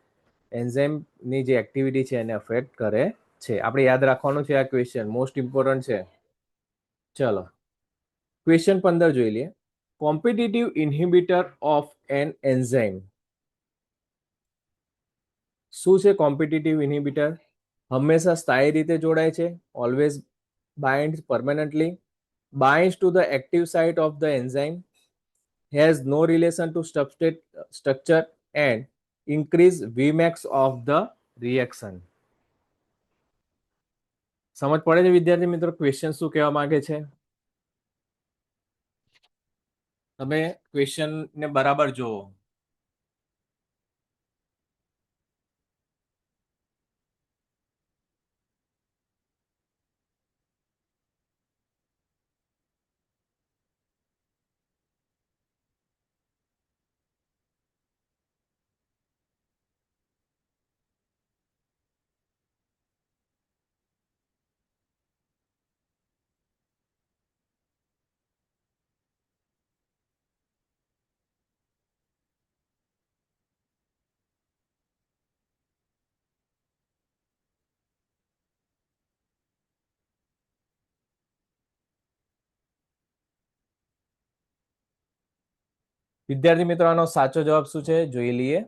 એન્ઝાઇમની જે activity છે એને અફેક્ટ કરે છે. આપણે યાદ રાખવાનું છે આ ક્વેશ્ચન, મોસ્ટ ઇમ્પોર્ટન્ટ છે. ચલો ક્વેશ્ચન 15 જોઈ લઈએ. Competitive inhibitor of an enzyme. શું છે કોમ્પિટિટિવ ઇન્હિબિટર? હંમેશા સ્થાયી રીતે જોડાય છે, always bind permanently, binds to the active site of the enzyme, has no relation to substrate structure and increase Vmax of the reaction. સમજ પડે છે વિદ્યાર્થી મિત્રો ક્વેશ્ચન શું કહેવા માંગે છે? તમે ક્વેશ્ચન ને બરાબર જોવો. વિદ્યાર્થી મિત્રો આનો સાચો જવાબ શું છે જોઈ લઈએ.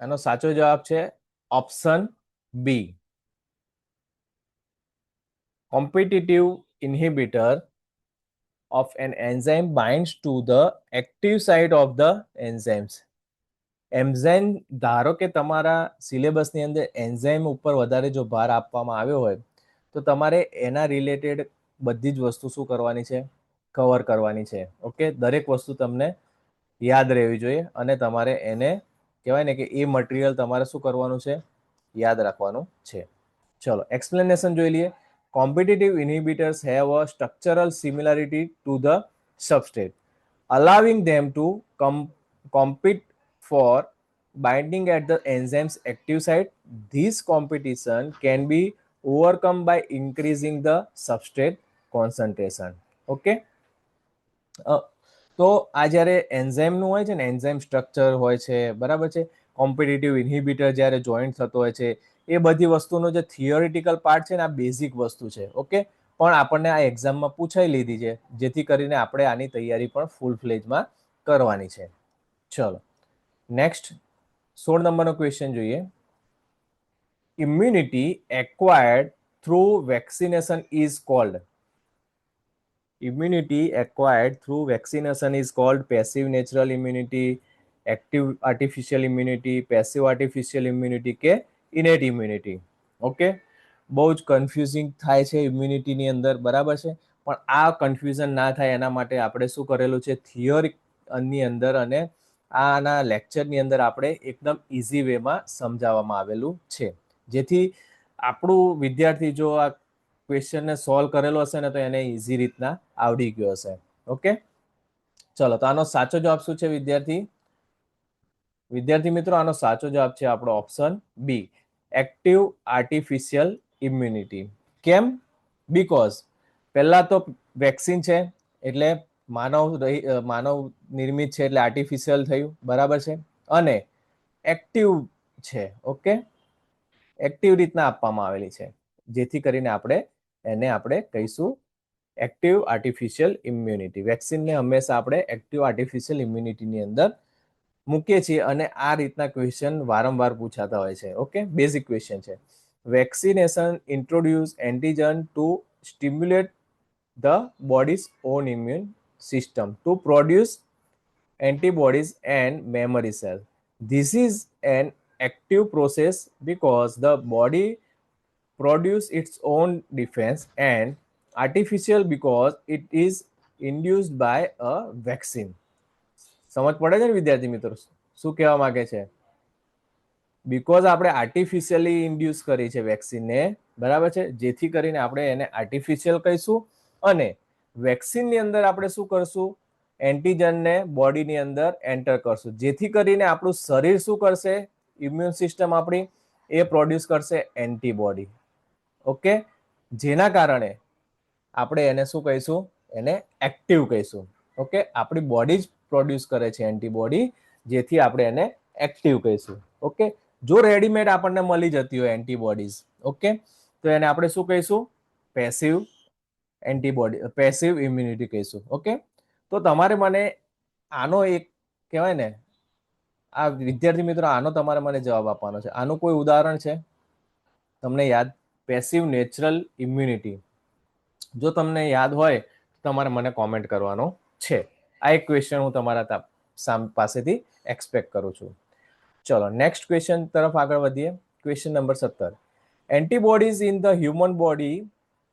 આનો સાચો જવાબ છે option B. Competitive inhibitor of an enzyme binds to the active site of the enzymes. Enzyme ધારો કે તમારા સિલેબસની અંદર એન્ઝાઇમ ઉપર વધારે જો ભાર આપવામાં આવ્યો હોય તો તમારે એના રિલેટેડ બધી જ વસ્તુ શું કરવાની છે? કવર કરવાની છે. ઓકે, દરેક વસ્તુ તમને યાદ રહેવી જોઈએ અને તમારે એને કહેવાય ને કે એ મટીરિયલ તમારે શું કરવાનું છે? યાદ રાખવાનું છે. ચલો એક્સપ્લેનેશન જોઈ લઈએ. Competitive inhibitors have a structural similarity to the substrate, allowing them to compete for binding at the enzyme's active site. This competition can be overcome by increasing the substrate concentration. Okay. તો આ જ્યારે એન્ઝાઇમનું હોય છે ને, enzyme structure હોય છે, બરાબર છે, કોમ્પિટિટિવ ઇન્હિબિટર જ્યારે જોઈન્ટ થતો હોય છે, એ બધી વસ્તુનો જે થિયોરિટિકલ પાર્ટ છે ને, આ બેઝિક વસ્તુ છે. ઓકે, પણ આપણને આ એક્ઝામમાં પૂછાઈ લીધી છે, જેથી કરીને આપણે આની તૈયારી પણ ફૂલ ફ્લેજમાં કરવાની છે. ચલો નેક્સ્ટ 16 નંબરનો ક્વેશ્ચન જોઈએ. Immunity acquired through vaccination is called. Immunity acquired through vaccination is called passive natural immunity, active artificial immunity, passive artificial immunity કે innate immunity. ઓકે, બહુ જ કન્ફ્યુઝિંગ થાય છે ઇમ્યુનિટીની અંદર, બરાબર છે, પણ આ કન્ફ્યુઝન ના થાય એના માટે આપણે શું કરેલું છે? થિયોરીની અંદર અને આના લેક્ચરની અંદર આપણે એકદમ ઇઝી વેમાં સમજાવવામાં આવેલું છે, જેથી આપણું વિદ્યાર્થી જો આ ક્વેશ્ચનને સોલ્વ કરેલો હશે ને તો એને ઇઝી રીતના આવડી ગયો હશે. ઓકે, ચલો તો આનો સાચો જવાબ શું છે વિદ્યાર્થી મિત્રો? આનો સાચો જવાબ છે આપણો option B, active artificial immunity. કેમ? બીકોઝ પહેલા તો વેક્સિન છે એટલે માનવ નિર્મિત છે એટલે આર્ટિફિશિયલ થયું, બરાબર છે, અને એક્ટિવ છે. ઓકે, એક્ટિવ રીતના આપવામાં આવેલી છે, જેથી કરીને આપણે કહીશું એક્ટિવ આર્ટિફિશિયલ ઇમ્યુનિટી. વેક્સિનને હંમેશા આપણે એક્ટિવ આર્ટિફિશિયલ ઇમ્યુનિટીની અંદર મૂકીએ છીએ અને આ રીતના ક્વેશ્ચન વારંવાર પૂછાતા હોય છે. ઓકે, બેઝિક ક્વેશ્ચન છે. Vaccination introduce antigen to stimulate the body's own immune system to produce antibodies and memory cells. This is an active process because the body produce its own defense, and artificial because it is induced by a vaccine. સમજ પડે છે ને વિદ્યાર્થી મિત્રો શું કહેવા માંગે છે? બીકોઝ આપણે આર્ટિફિશિયલી ઇન્ડ્યુસ કરી છે વેક્સિનને, બરાબર છે, જેથી કરીને આપણે એને આર્ટિફિશિયલ કહીશું અને વેક્સિનની અંદર આપણે શું કરશું? એન્ટીજનને બોડીની અંદર એન્ટર કરશું, જેથી કરીને આપણું શરીર શું કરશે? ઇમ્યુન સિસ્ટમ આપણી એ પ્રોડ્યુસ કરશે એન્ટીબોડી. ઓકે, જેના કારણે આપણે એને શું કહીશું? એને એક્ટિવ કહીશું. ઓકે, આપણી બોડી જ પ્રોડ્યુસ કરે છે એન્ટીબોડી, જેથી આપણે એને એક્ટિવ કહીશું. ઓકે, જો રેડીમેડ આપણને મળી જતી હોય એન્ટીબોડીઝ, ઓકે, તો એને આપણે શું કહીશું? પેસિવ એન્ટીબોડી પેસિવ ઇમ્યુનિટી કહીશું. ઓકે, તો તમારે મને આનો એક કહેવાય ને, આ વિદ્યાર્થી મિત્રો આનો તમારે મને જવાબ આપવાનો છે. આનું કોઈ ઉદાહરણ છે તમને યાદ? પેસિવ નેચરલ ઇમ્યુનિટી, જો તમને યાદ હોય તો તમારે મને કોમેન્ટ કરવાનો છે. આ એક ક્વેશ્ચન હું તમારા પાસેથી એક્સપેક્ટ કરું છું. ચલો નેક્સ્ટ ક્વેશ્ચન તરફ આગળ વધીએ. Question number 17. Antibodies in the human body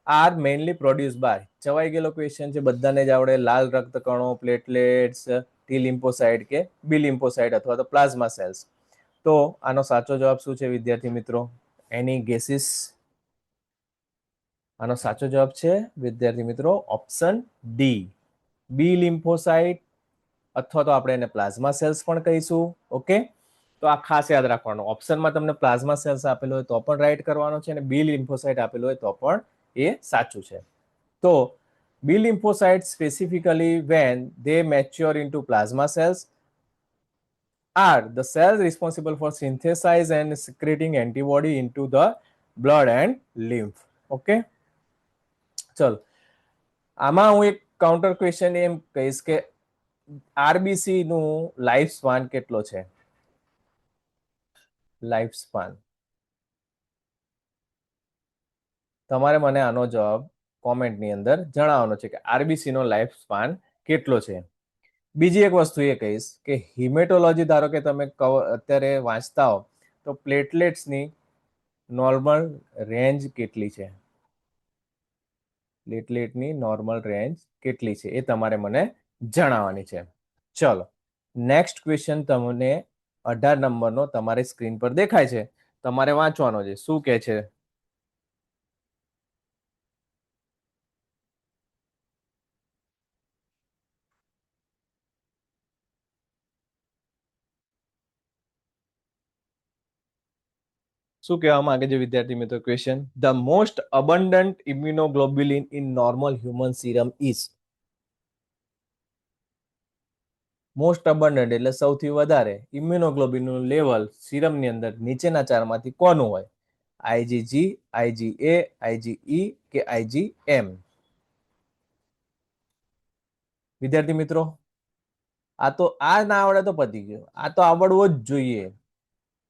are mainly produce by, ચવાઈ ગયેલો ક્વેશ્ચન છે, બધાને જ આવડે. લાલ રક્તકણો, પ્લેટલેટ્સ, ટી લિમ્ફોસાઇટ કે બી લિમ્ફોસાઇટ અથવા તો પ્લાઝ્મા સેલ્સ. તો આનો સાચો જવાબ શું છે વિદ્યાર્થી મિત્રો? એની ગેસીસ? આનો સાચો જવાબ છે વિદ્યાર્થી મિત્રો ઓપ્શન ડી, બી લિમ્ફોસાઇટ અથવા તો આપણે એને પ્લાઝ્મા સેલ્સ પણ કહીશું. ઓકે, તો આ ખાસ યાદ રાખવાનું. ઓપ્શનમાં તમને પ્લાઝ્મા સેલ્સ આપેલો હોય તો પણ રાઈટ કરવાનો છે, અને બી લિમ્ફોસાઇટ આપેલું હોય તો પણ એ સાચું છે. તો B lymphocyte specifically when they mature into plasma cells are the cells responsible for synthesize and secreting antibody into the blood and lymph. Okay, ચલો આમાં હું એક કાઉન્ટર ક્વેશ્ચન એમ કહીશ કે આરબીસી નું લાઈફ સ્પાન કેટલો છે? લાઈફ સ્પાન તમારે મને આનો જવાબ કોમેન્ટની અંદર જણાવવાનો છે કે આરબીસી નો લાઈફ સ્પાન કેટલો છે. બીજી એક વસ્તુ એ કહીશ કે હિમેટોલોજી, ધારો કે તમે અત્યારે વાંચતા હો તો પ્લેટલેટ્સની નોર્મલ રેન્જ કેટલી છે? પ્લેટલેટની નોર્મલ રેન્જ કેટલી છે એ તમારે મને જણાવવાની છે. ચલો નેક્સ્ટ ક્વેશ્ચન તમને 18 નંબરનો તમારી સ્ક્રીન પર દેખાય છે, તમારે વાંચવાનો છે. શું કે છે? શું કહેવા માંગે છે વિદ્યાર્થી મિત્રો? Question: the most અબન્ડન્ટ immunoglobulin in normal human serum is. Most અબન્ડન્ટ એટલે સૌથી વધારે ઇમ્યુનોગ્લોબ્યુલિનનું લેવલ સીરમની અંદર નીચેના ચારમાંથી કોનું હોય? આઈજીજી, આઈજીએ, આઈજીઈ કે આઈજીએમ? વિદ્યાર્થી મિત્રો આ તો આ ના આવડે તો પતી ગયું. આ તો આવડવો જ જોઈએ.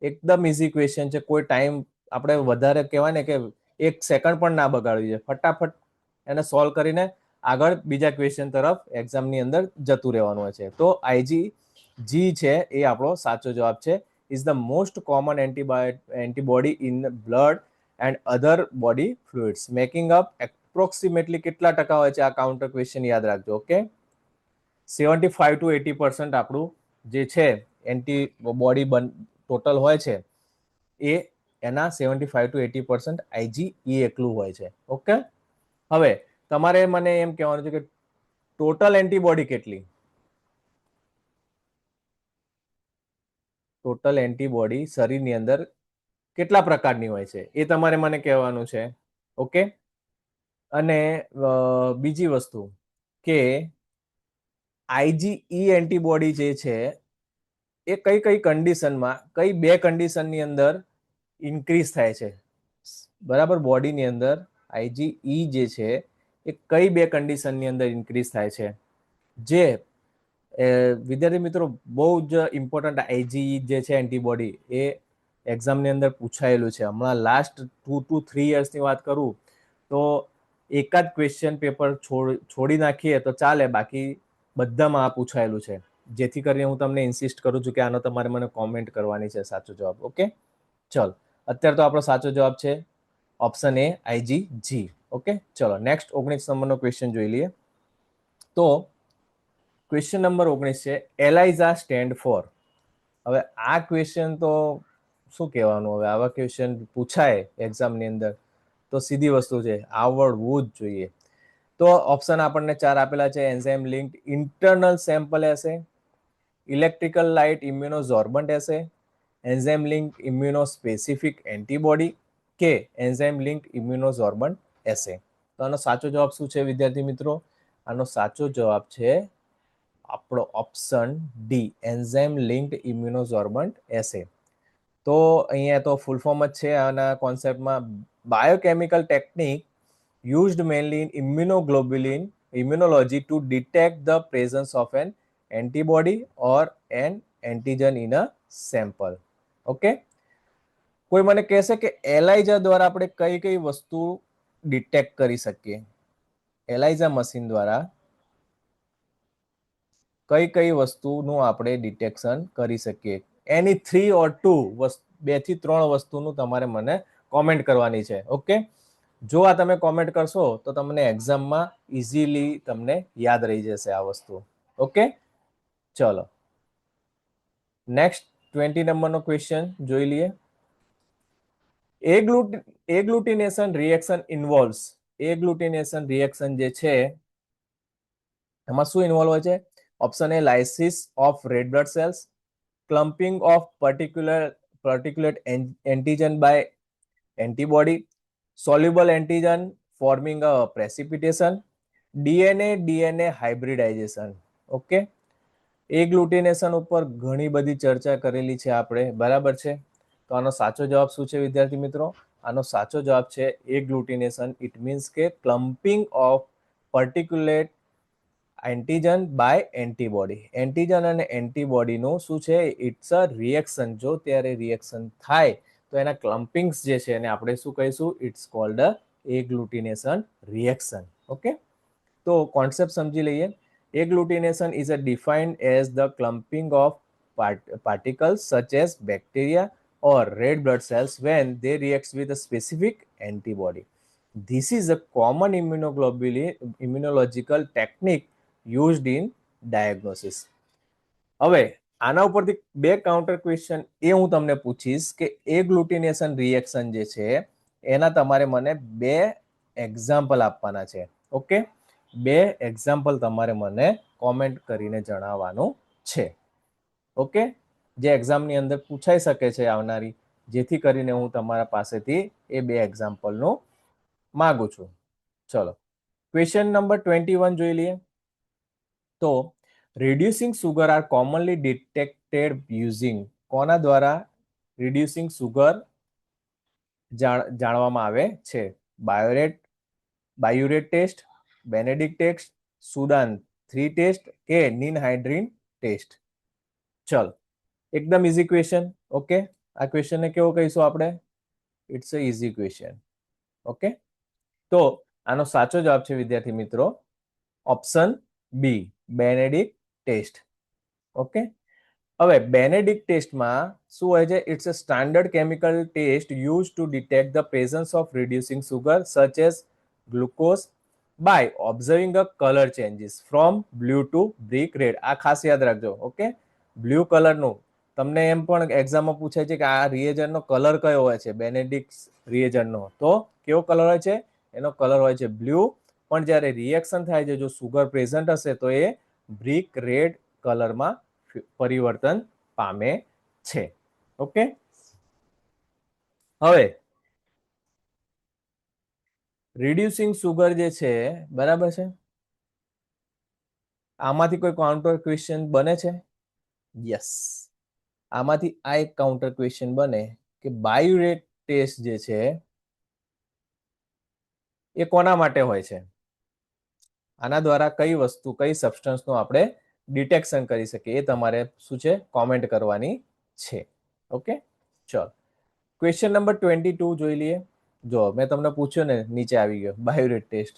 એકદમ ઇઝી ક્વેશ્ચન છે. કોઈ ટાઈમ આપણે વધારે કહેવાય ને કે 1 સેકન્ડ પણ ના બગાડવી જોઈએ. ફટાફટ એને સોલ્વ કરીને આગળ બીજા ક્વેશ્ચન તરફ એક્ઝામની અંદર જતું રહેવાનું હોય છે. તો આઈજી જી છે એ આપણો સાચો જવાબ છે. Is the most common antibody in blood and other body fluids, making up approximately કેટલા ટકા હોય છે? આ કાઉન્ટર ક્વેશ્ચન યાદ રાખજો. ઓકે, 75 to 80% આપણું જે છે એન્ટીબોડી ટોટલ હોય છે એ એના 75 to 80% આઈજીઈ એકલું હોય છે. ઓકે, હવે તમારે મને એમ કહેવાનું છે કે ટોટલ એન્ટીબોડી કેટલી? ટોટલ એન્ટીબોડી શરીરની અંદર કેટલા પ્રકારની હોય છે એ તમારે મને કહેવાનું છે. ઓકે, અને બીજી વસ્તુ કે આઈજીઈ એન્ટીબોડી જે છે એ કઈ કઈ કન્ડિશનમાં, કઈ 2 કન્ડિશનની અંદર ઇન્ક્રીઝ થાય છે? બરાબર, બોડીની અંદર આઈજીઈ જે છે એ કઈ 2 કન્ડિશનની અંદર ઇન્ક્રીઝ થાય છે? જે વિદ્યાર્થી મિત્રો બહુ જ ઇમ્પોર્ટન્ટ આઈજીઈ જે છે એન્ટીબોડી એ એક્ઝામની અંદર પૂછાયેલું છે. હમણાં લાસ્ટ 2 to 3 યર્સની વાત કરું તો એકાદ ક્વેશ્ચન પેપર છોડી નાખીએ તો ચાલે, બાકી બધામાં આ પૂછાયેલું છે. જેથી કરીને હું તમને ઇન્સિસ્ટ કરું છું કે આનો તમારે મને કોમેન્ટ કરવાની છે સાચો જવાબ. ઓકે, ચલો અત્યારે તો આપણો સાચો જવાબ છે ઓપ્શન એ આઈજીજી. ઓકે, ચલો નેક્સ્ટ 19 નંબરનો ક્વેશ્ચન જોઈ લઈએ. તો ક્વેશ્ચન નંબર 19 છે એલાઇઝા સ્ટેન્ડ ફોર. હવે આ ક્વેશ્ચન તો શું કહેવાનું, હવે આવા ક્વેશ્ચન પૂછાય એક્ઝામની અંદર તો સીધી વસ્તુ છે, આવડવું જ જોઈએ. તો ઓપ્શન આપણને 4 આપેલા છે. એન્ઝાઇમ લિંક્ડ ઇન્ટરનલ સેમ્પલ એસે, ઇલેક્ટ્રિકલ લાઇટ ઇમ્યુનોઝોર્બન્ટ એસે, એન્ઝાઇમ લિંક્ડ ઇમ્યુનોસ્પેસિફિક એન્ટીબોડી કે એન્ઝાઇમ લિંક્ડ ઇમ્યુનોઝોર્બન્ટ એસે. તો આનો સાચો જવાબ શું છે વિદ્યાર્થી મિત્રો? આનો સાચો જવાબ છે આપણો option D, enzyme linked immunosorbent assay. તો અહીંયા તો ફૂલ ફોર્મ જ છે આના કોન્સેપ્ટમાં, biochemical technique used mainly in immunology to detect the presence of an antibody or an antigen in a sample. Okay, કોઈ મને કહેશે કે એલાઇઝા દ્વારા આપણે કઈ કઈ વસ્તુ ડિટેક્ટ કરી શકીએ? એલાઇઝા મશીન દ્વારા કઈ કઈ વસ્તુનું આપણે ડિટેક્શન કરી શકીએ? એની 3 or 2 2 થી 3 વસ્તુનું તમારે મને કોમેન્ટ કરવાની છે. ઓકે, જો આ તમે કોમેન્ટ કરશો તો તમને એક્ઝામમાં ઇઝીલી તમને યાદ રહી જશે આ વસ્તુ. ઓકે, ચલો નેક્સ્ટ 20 નંબરનો ક્વેશ્ચન જોઈ લઈએ. એગ્લુટિનેશન રિએક્શન ઇન્વોલ્વ્સ, એગ્લુટિનેશન રિએક્શન જે છે એમાં શું ઇન્વોલ્વ હોય છે? Option A lysis of red blood cells, clumping of particulate antigen by antibody, soluble antigen forming a precipitation, DNA hybridization. Okay, agglutination ઉપર ઘણી બધી ચર્ચા કરેલી છે આપણે, બરાબર છે? તો આનો સાચો જવાબ શું છે વિદ્યાર્થી મિત્રો? આનો સાચો જવાબ છે એગ્લુટિનેશન. ઇટ મીન્સ કે clumping of particulate antigen by antibody. Antigen અને એન્ટીબોડીનું શું છે? It's a reaction. જો ત્યારે રિએક્શન થાય તો એના ક્લમ્પિંગ્સ જે છે એને આપણે શું કહીશું? It's called a agglutination reaction. Okay, તો કોન્સેપ્ટ સમજી લઈએ. Agglutination is defined as the clumping of particles such as bacteria or red blood cells when they react with a specific antibody. This is a common immunological technique used in diagnosis. હવે આના ઉપરથી બે counter question એ હું તમને પૂછીશ કે એગ્લુટિનેશન reaction જે છે એના તમારે મને બે એક્ઝામ્પલ આપવાના છે. ઓકે, બે એક્ઝામ્પલ તમારે મને કોમેન્ટ કરીને જણાવવાનું છે. ઓકે, જે એક્ઝામની અંદર પૂછાઈ શકે છે આવનારી, જેથી કરીને હું તમારા પાસેથી એ બે એક્ઝામ્પલનું માંગુ છું. ચલો ક્વેશ્ચન નંબર 21 જોઈ લઈએ. તો reducing sugar are commonly detected using, કોના દ્વારા reducing sugar જાણવામાં આવે છે? બાયુરેટ ટેસ્ટ, બેનેડિક્ટ ટેસ્ટ, સુડાન 3 ટેસ્ટ કે નિનહાઇડ્રીન ટેસ્ટ? ચલ એકદમ ઇઝી ક્વેશ્ચન. ઓકે, આ ક્વેશ્ચનને કેવો કહીશું આપણે? It's a easy question. Okay, તો આનો સાચો જવાબ છે વિદ્યાર્થી મિત્રો option B, Benedict test. Okay, હવે બેનેડિક્ટ ટેસ્ટમાં શું હોય છે? It's a standard chemical test use to detect the presence of reducing sugar such as glucose by observing a colour changes from blue to brick red. આ ખાસ યાદ રાખજો. Okay, blue કલરનું તમને એમ પણ એક્ઝામમાં પૂછાય છે કે આ રિએજન્ટનો કલર કયો હોય છે? બેનેડિક્ટ રિએજન્ટનો તો કેવો કલર હોય છે? એનો કલર હોય છે બ્લુ. પણ જ્યારે રિએક્શન થાય છે, જો સુગર પ્રેઝન્ટ હશે તો એ બ્રિક રેડ કલરમાં પરિવર્તન પામે છે. ઓકે, હવે રિડ્યુસિંગ સુગર જે છે, બરાબર છે, આમાંથી કોઈ કાઉન્ટર ક્વેશ્ચન બને છે? યસ, આમાંથી આ એક કાઉન્ટર ક્વેશ્ચન બને કે બાયુરેટ ટેસ્ટ જે છે એ કોના માટે હોય છે? આના દ્વારા કઈ વસ્તુ, કઈ સબસ્ટન્સનું આપણે ડિટેક્શન કરી શકીએ એ તમારે શું છે? કોમેન્ટ કરવાની છે. ઓકે, ચલો ક્વેશ્ચન નંબર 22 જોઈ લઈએ. જો મેં તમને પૂછ્યો ને, નીચે આવી ગયો બાયોરેટ ટેસ્ટ,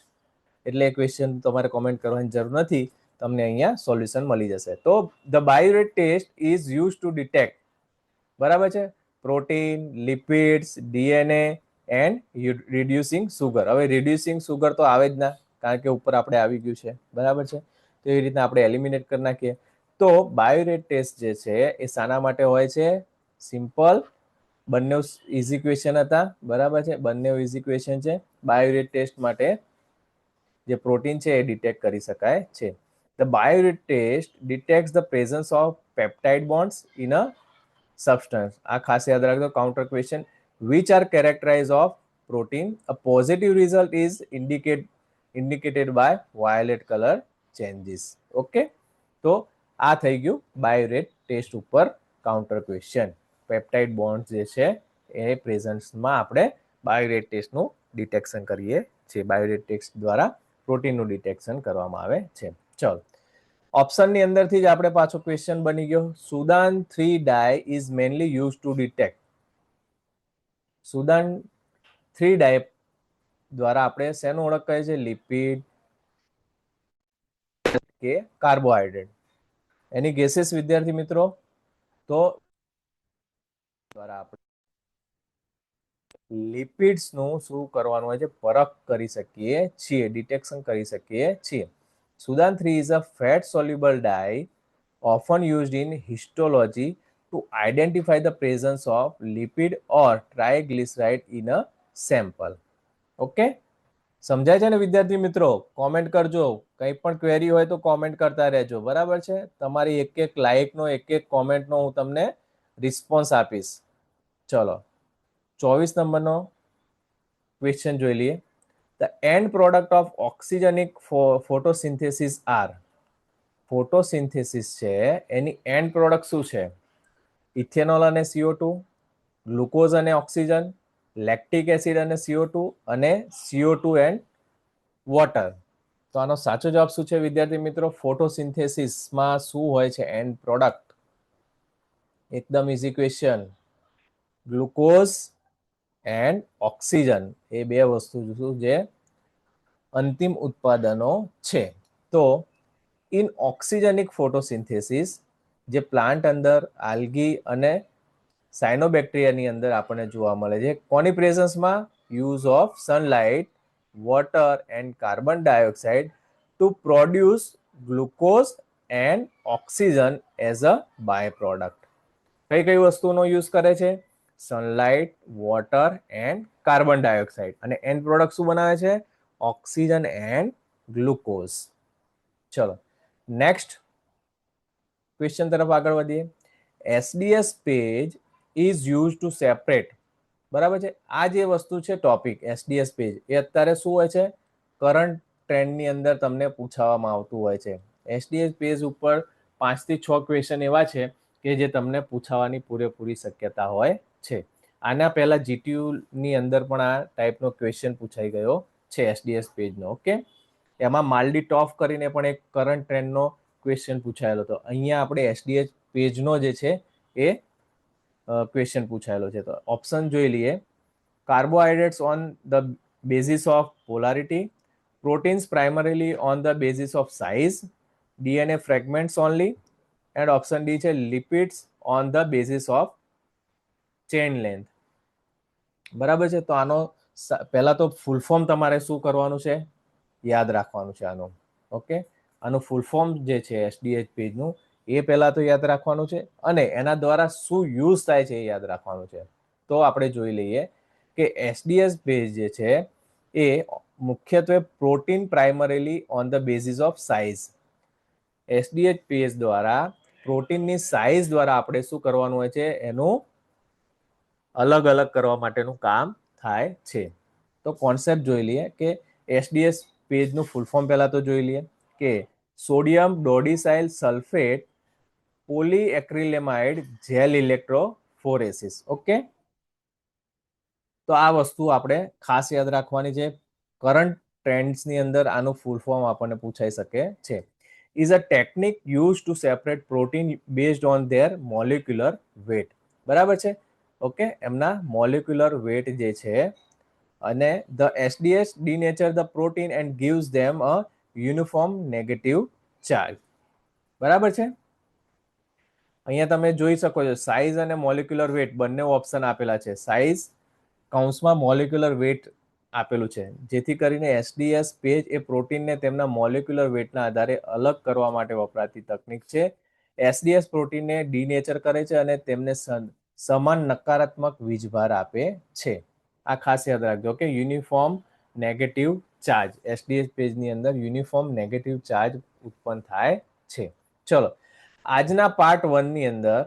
એટલે એ ક્વેશ્ચન તમારે કોમેન્ટ કરવાની જરૂર નથી, તમને અહીંયા સોલ્યુશન મળી જશે. તો the biuret test is use to detect, બરાબર છે, protein, lipids, DNA and reducing sugar. હવે રિડ્યુસિંગ સુગર તો આવે જ ના, કારણ કે ઉપર આપણે આવી ગયું છે, બરાબર છે. તો એ રીતના આપણે એલિમિનેટ કરી નાખીએ. તો બાયોરેટ ટેસ્ટ જે છે એ શાના માટે હોય છે? સિમ્પલ, બંને ઇઝી ક્વેશ્ચન હતા, બરાબર છે, બંને ઇઝી ક્વેશ્ચન છે. બાયોરેટ ટેસ્ટ માટે જે પ્રોટીન છે એ ડિટેક્ટ કરી શકાય છે. The biuret test detects the presence of peptide bonds in a substance. આ ખાસ યાદ રાખજો counter question. which are characterized of protein. A positive result is indicated by violet color changes. Okay, તો આ થઈ ગયું બાયોરેટ ટેસ્ટ ઉપર કાઉન્ટર ક્વેશ્ચન. પેપ્ટાઇડ બોન્ડ જે છે એ પ્રેઝન્સમાં આપણે બાયોરેટ ટેસ્ટનું ડિટેક્શન કરીએ છે. બાયોડિટેક્સ દ્વારા પ્રોટીનનું ડિટેક્શન કરવામાં આવે છે. ચલો, ઓપ્શનની અંદરથી જ આપણે પાછો ક્વેશ્ચન બની ગયો. Sudan 3 dye is mainly use to detect. Sudan 3 dye દ્વારા આપણે શેનું ઓળખ કરીએ છીએ? લિપિડ કે કાર્બોહાઈડ્રેટ. એની ગેસીસ વિદ્યાર્થી મિત્રો, તો દ્વારા આપણે લિપિડ્સનું શું કરવાનું હોય છે? પરખ કરી શકીએ છીએ, ડિટેક્શન કરી શકીએ છીએ. Sudan 3 is a fat soluble dye often used in histology to identify the presence of lipid or triglyceride in a sample. Okay, સમજાય છે ને વિદ્યાર્થી મિત્રો? કોમેન્ટ કરજો, કંઈ પણ ક્વેરી હોય તો કોમેન્ટ કરતા રહેજો. બરાબર છે? તમારી એક એક લાઇકનો, એક એક કોમેન્ટનો હું તમને રિસ્પોન્સ આપીશ. ચલો, 24 નંબરનો ક્વેશ્ચન જોઈ લઈએ. The end product of oxygenic photosynthesis are. Photosynthesis છે એની એન્ડ પ્રોડક્ટ શું છે? ઇથેનોલ અને CO2, ગ્લુકોઝ અને ઓક્સિજન, લેક્ટિક એસિડ અને CO2 અને CO2 એન્ડ વોટર. તો આનો સાચો જવાબ શું છે વિદ્યાર્થી મિત્રો? ફોટોસિન્થેસિસમાં શું હોય છે એન્ડ પ્રોડક્ટ? એકદમ easy question. Glucose and oxygen એ બે વસ્તુ જે અંતિમ ઉત્પાદનો છે. તો ઇન ઓક્સિજનિક ફોટોસિન્થેસિસ જે પ્લાન્ટ અંદર આલ્ગી અને સાયનોબેક્ટેરિયાની અંદર આપણને જોવા મળે છે. કોની પ્રેઝન્સમાં? Use of sunlight, water and carbon dioxide to produce glucose and oxygen as a by product. કઈ કઈ વસ્તુનો યુઝ કરે છે? Sunlight, water and carbon dioxide. અને એન્ડ પ્રોડક્ટ શું બનાવે છે? Oxygen and glucose. ચલો, નેક્સ્ટ ક્વેશ્ચન તરફ આગળ વધીએ. SDS page is use to separate. બરાબર છે? આ જે વસ્તુ છે ટોપિક SDS પેજ, એ અત્યારે શું હોય છે? કરંટ ટ્રેન્ડની અંદર તમને પૂછવામાં આવતું હોય છે. SDS પેજ ઉપર 5 થી 6 ક્વેશ્ચન એવા છે કે જે તમને પૂછાવાની પૂરેપૂરી શક્યતા હોય છે. આના પહેલા GTU ની અંદર પણ આ ટાઈપનો ક્વેશ્ચન પૂછાઈ ગયો છે SDS પેજનો. ઓકે, એમાં માલ્ડી ટોફ કરીને પણ એક કરંટ ટ્રેન્ડનો ક્વેશ્ચન પૂછાયેલો હતો. અહીંયા આપણે SDS પેજનો જે છે એ ક્વેશ્ચન પૂછાયેલો છે. તો ઓપ્શન જોઈ લઈએ. Carbohydrates on the basis of polarity, proteins primarily on the basis of size, DNA fragments only, and option D છે lipids on the basis of chain length. બરાબર છે? તો આનો પહેલા તો ફૂલ ફોર્મ તમારે શું કરવાનું છે? યાદ રાખવાનું છે આનું. ઓકે, આનું ફૂલ ફોર્મ જે છે SDS પેજનું એ પહેલા તો યાદ રાખવાનું છે, અને એના દ્વારા શું યુઝ થાય છે એ યાદ રાખવાનું છે. તો આપણે જોઈ લઈએ કે SDS પેજ જે છે એ મુખ્યત્વે protein primarily on the basis of size. SDS page દ્વારા પ્રોટીનની સાઇઝ દ્વારા આપણે શું કરવાનું હોય છે? એનું અલગ અલગ કરવા માટેનું કામ થાય છે. તો કોન્સેપ્ટ જોઈ લઈએ કે SDS પેજનું ફૂલ ફોર્મ પહેલા તો જોઈ લઈએ કે sodium ડોડીસાઇલ sulphate પોલીએક્રિલેમાઇડ jail electrophoresis. Okay, તો આ વસ્તુ આપણે ખાસ યાદ રાખવાની છે. કરંટ ટ્રેન્ડ્સની અંદર આનું ફૂલ ફોર્મ આપણને પૂછાઈ શકે છે. Is a technique use to separate protein based on their molecular weight. બરાબર છે? ઓકે, એમના મોલિક્યુલર વેટ જે છે, અને the SDS denature the protein and gives them a uniform negative charge. બરાબર છે? અહીંયા તમે જોઈ શકો છો સાઇઝ અને મોલિક્યુલર વેટ બંને ઓપ્શન આપેલા છે. સાઇઝ કૌંસમાં મોલિક્યુલર વેટ આપેલું છે, જેથી કરીને SDS પેજ એ પ્રોટીનને તેમના મોલિક્યુલર વેટના આધારે અલગ કરવા માટે વપરાતી તકનીક છે. SDS પ્રોટીનને ડિનેચર કરે છે અને તેમને સમાન નકારાત્મક વીજભાર આપે છે. આ ખાસ યાદ રાખજો કે યુનિફોર્મ નેગેટિવ ચાર્જ, SDS પેજની અંદર યુનિફોર્મ નેગેટિવ ચાર્જ ઉત્પન્ન થાય છે. ચલો, આજના પાર્ટ 1 ની અંદર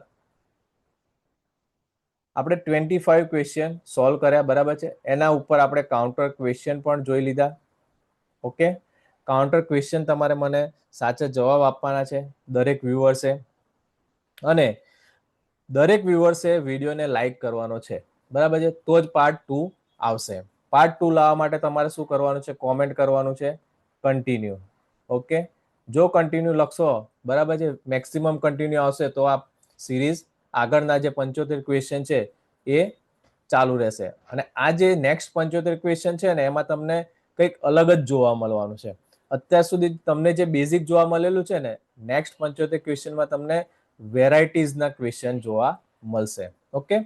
આપણે 25 ક્વેશ્ચન સોલ્વ કર્યા. બરાબર છે? એના ઉપર આપણે કાઉન્ટર ક્વેશ્ચન પણ જોઈ લીધા. ઓકે, કાઉન્ટર ક્વેશ્ચન તમારે મને સાચા જવાબ આપવાના છે દરેક વ્યુઅર્સે, અને દરેક વ્યુઅર્સે વિડીયોને લાઈક કરવાનો છે. બરાબર છે? તો જ પાર્ટ 2 આવશે. પાર્ટ 2 લાવવા માટે તમારે શું કરવાનું છે? કોમેન્ટ કરવાનું છે કન્ટિન્યુ. ઓકે, જો કન્ટિન્યુ લખશો, બરાબર છે, મેક્સિમમ કન્ટિન્યુ આવશે તો આ સિરીઝ આગળના જે 75 ક્વેશ્ચન છે એ ચાલુ રહેશે. અને આ જે નેક્સ્ટ 75 ક્વેશ્ચન છે ને એમાં તમને કંઈક અલગ જ જોવા મળવાનું છે. અત્યાર સુધી તમને જે બેઝિક જોવા મળેલું છે ને, નેક્સ્ટ 75 ક્વેશ્ચનમાં તમને વેરાયટીઝના ક્વેશ્ચન જોવા મળશે. ઓકે,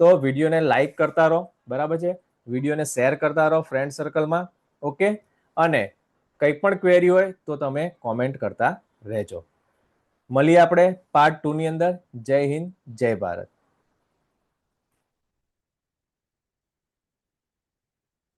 તો વિડીયોને લાઈક કરતા રહો, બરાબર છે, વિડીયોને શેર કરતા રહો ફ્રેન્ડ સર્કલમાં. ઓકે, અને કંઈ પણ ક્વેરી હોય તો તમે કોમેન્ટ કરતા રહેજો. મળીએ આપણે પાર્ટ 2 ની અંદર. જય હિન્દ, જય ભારત.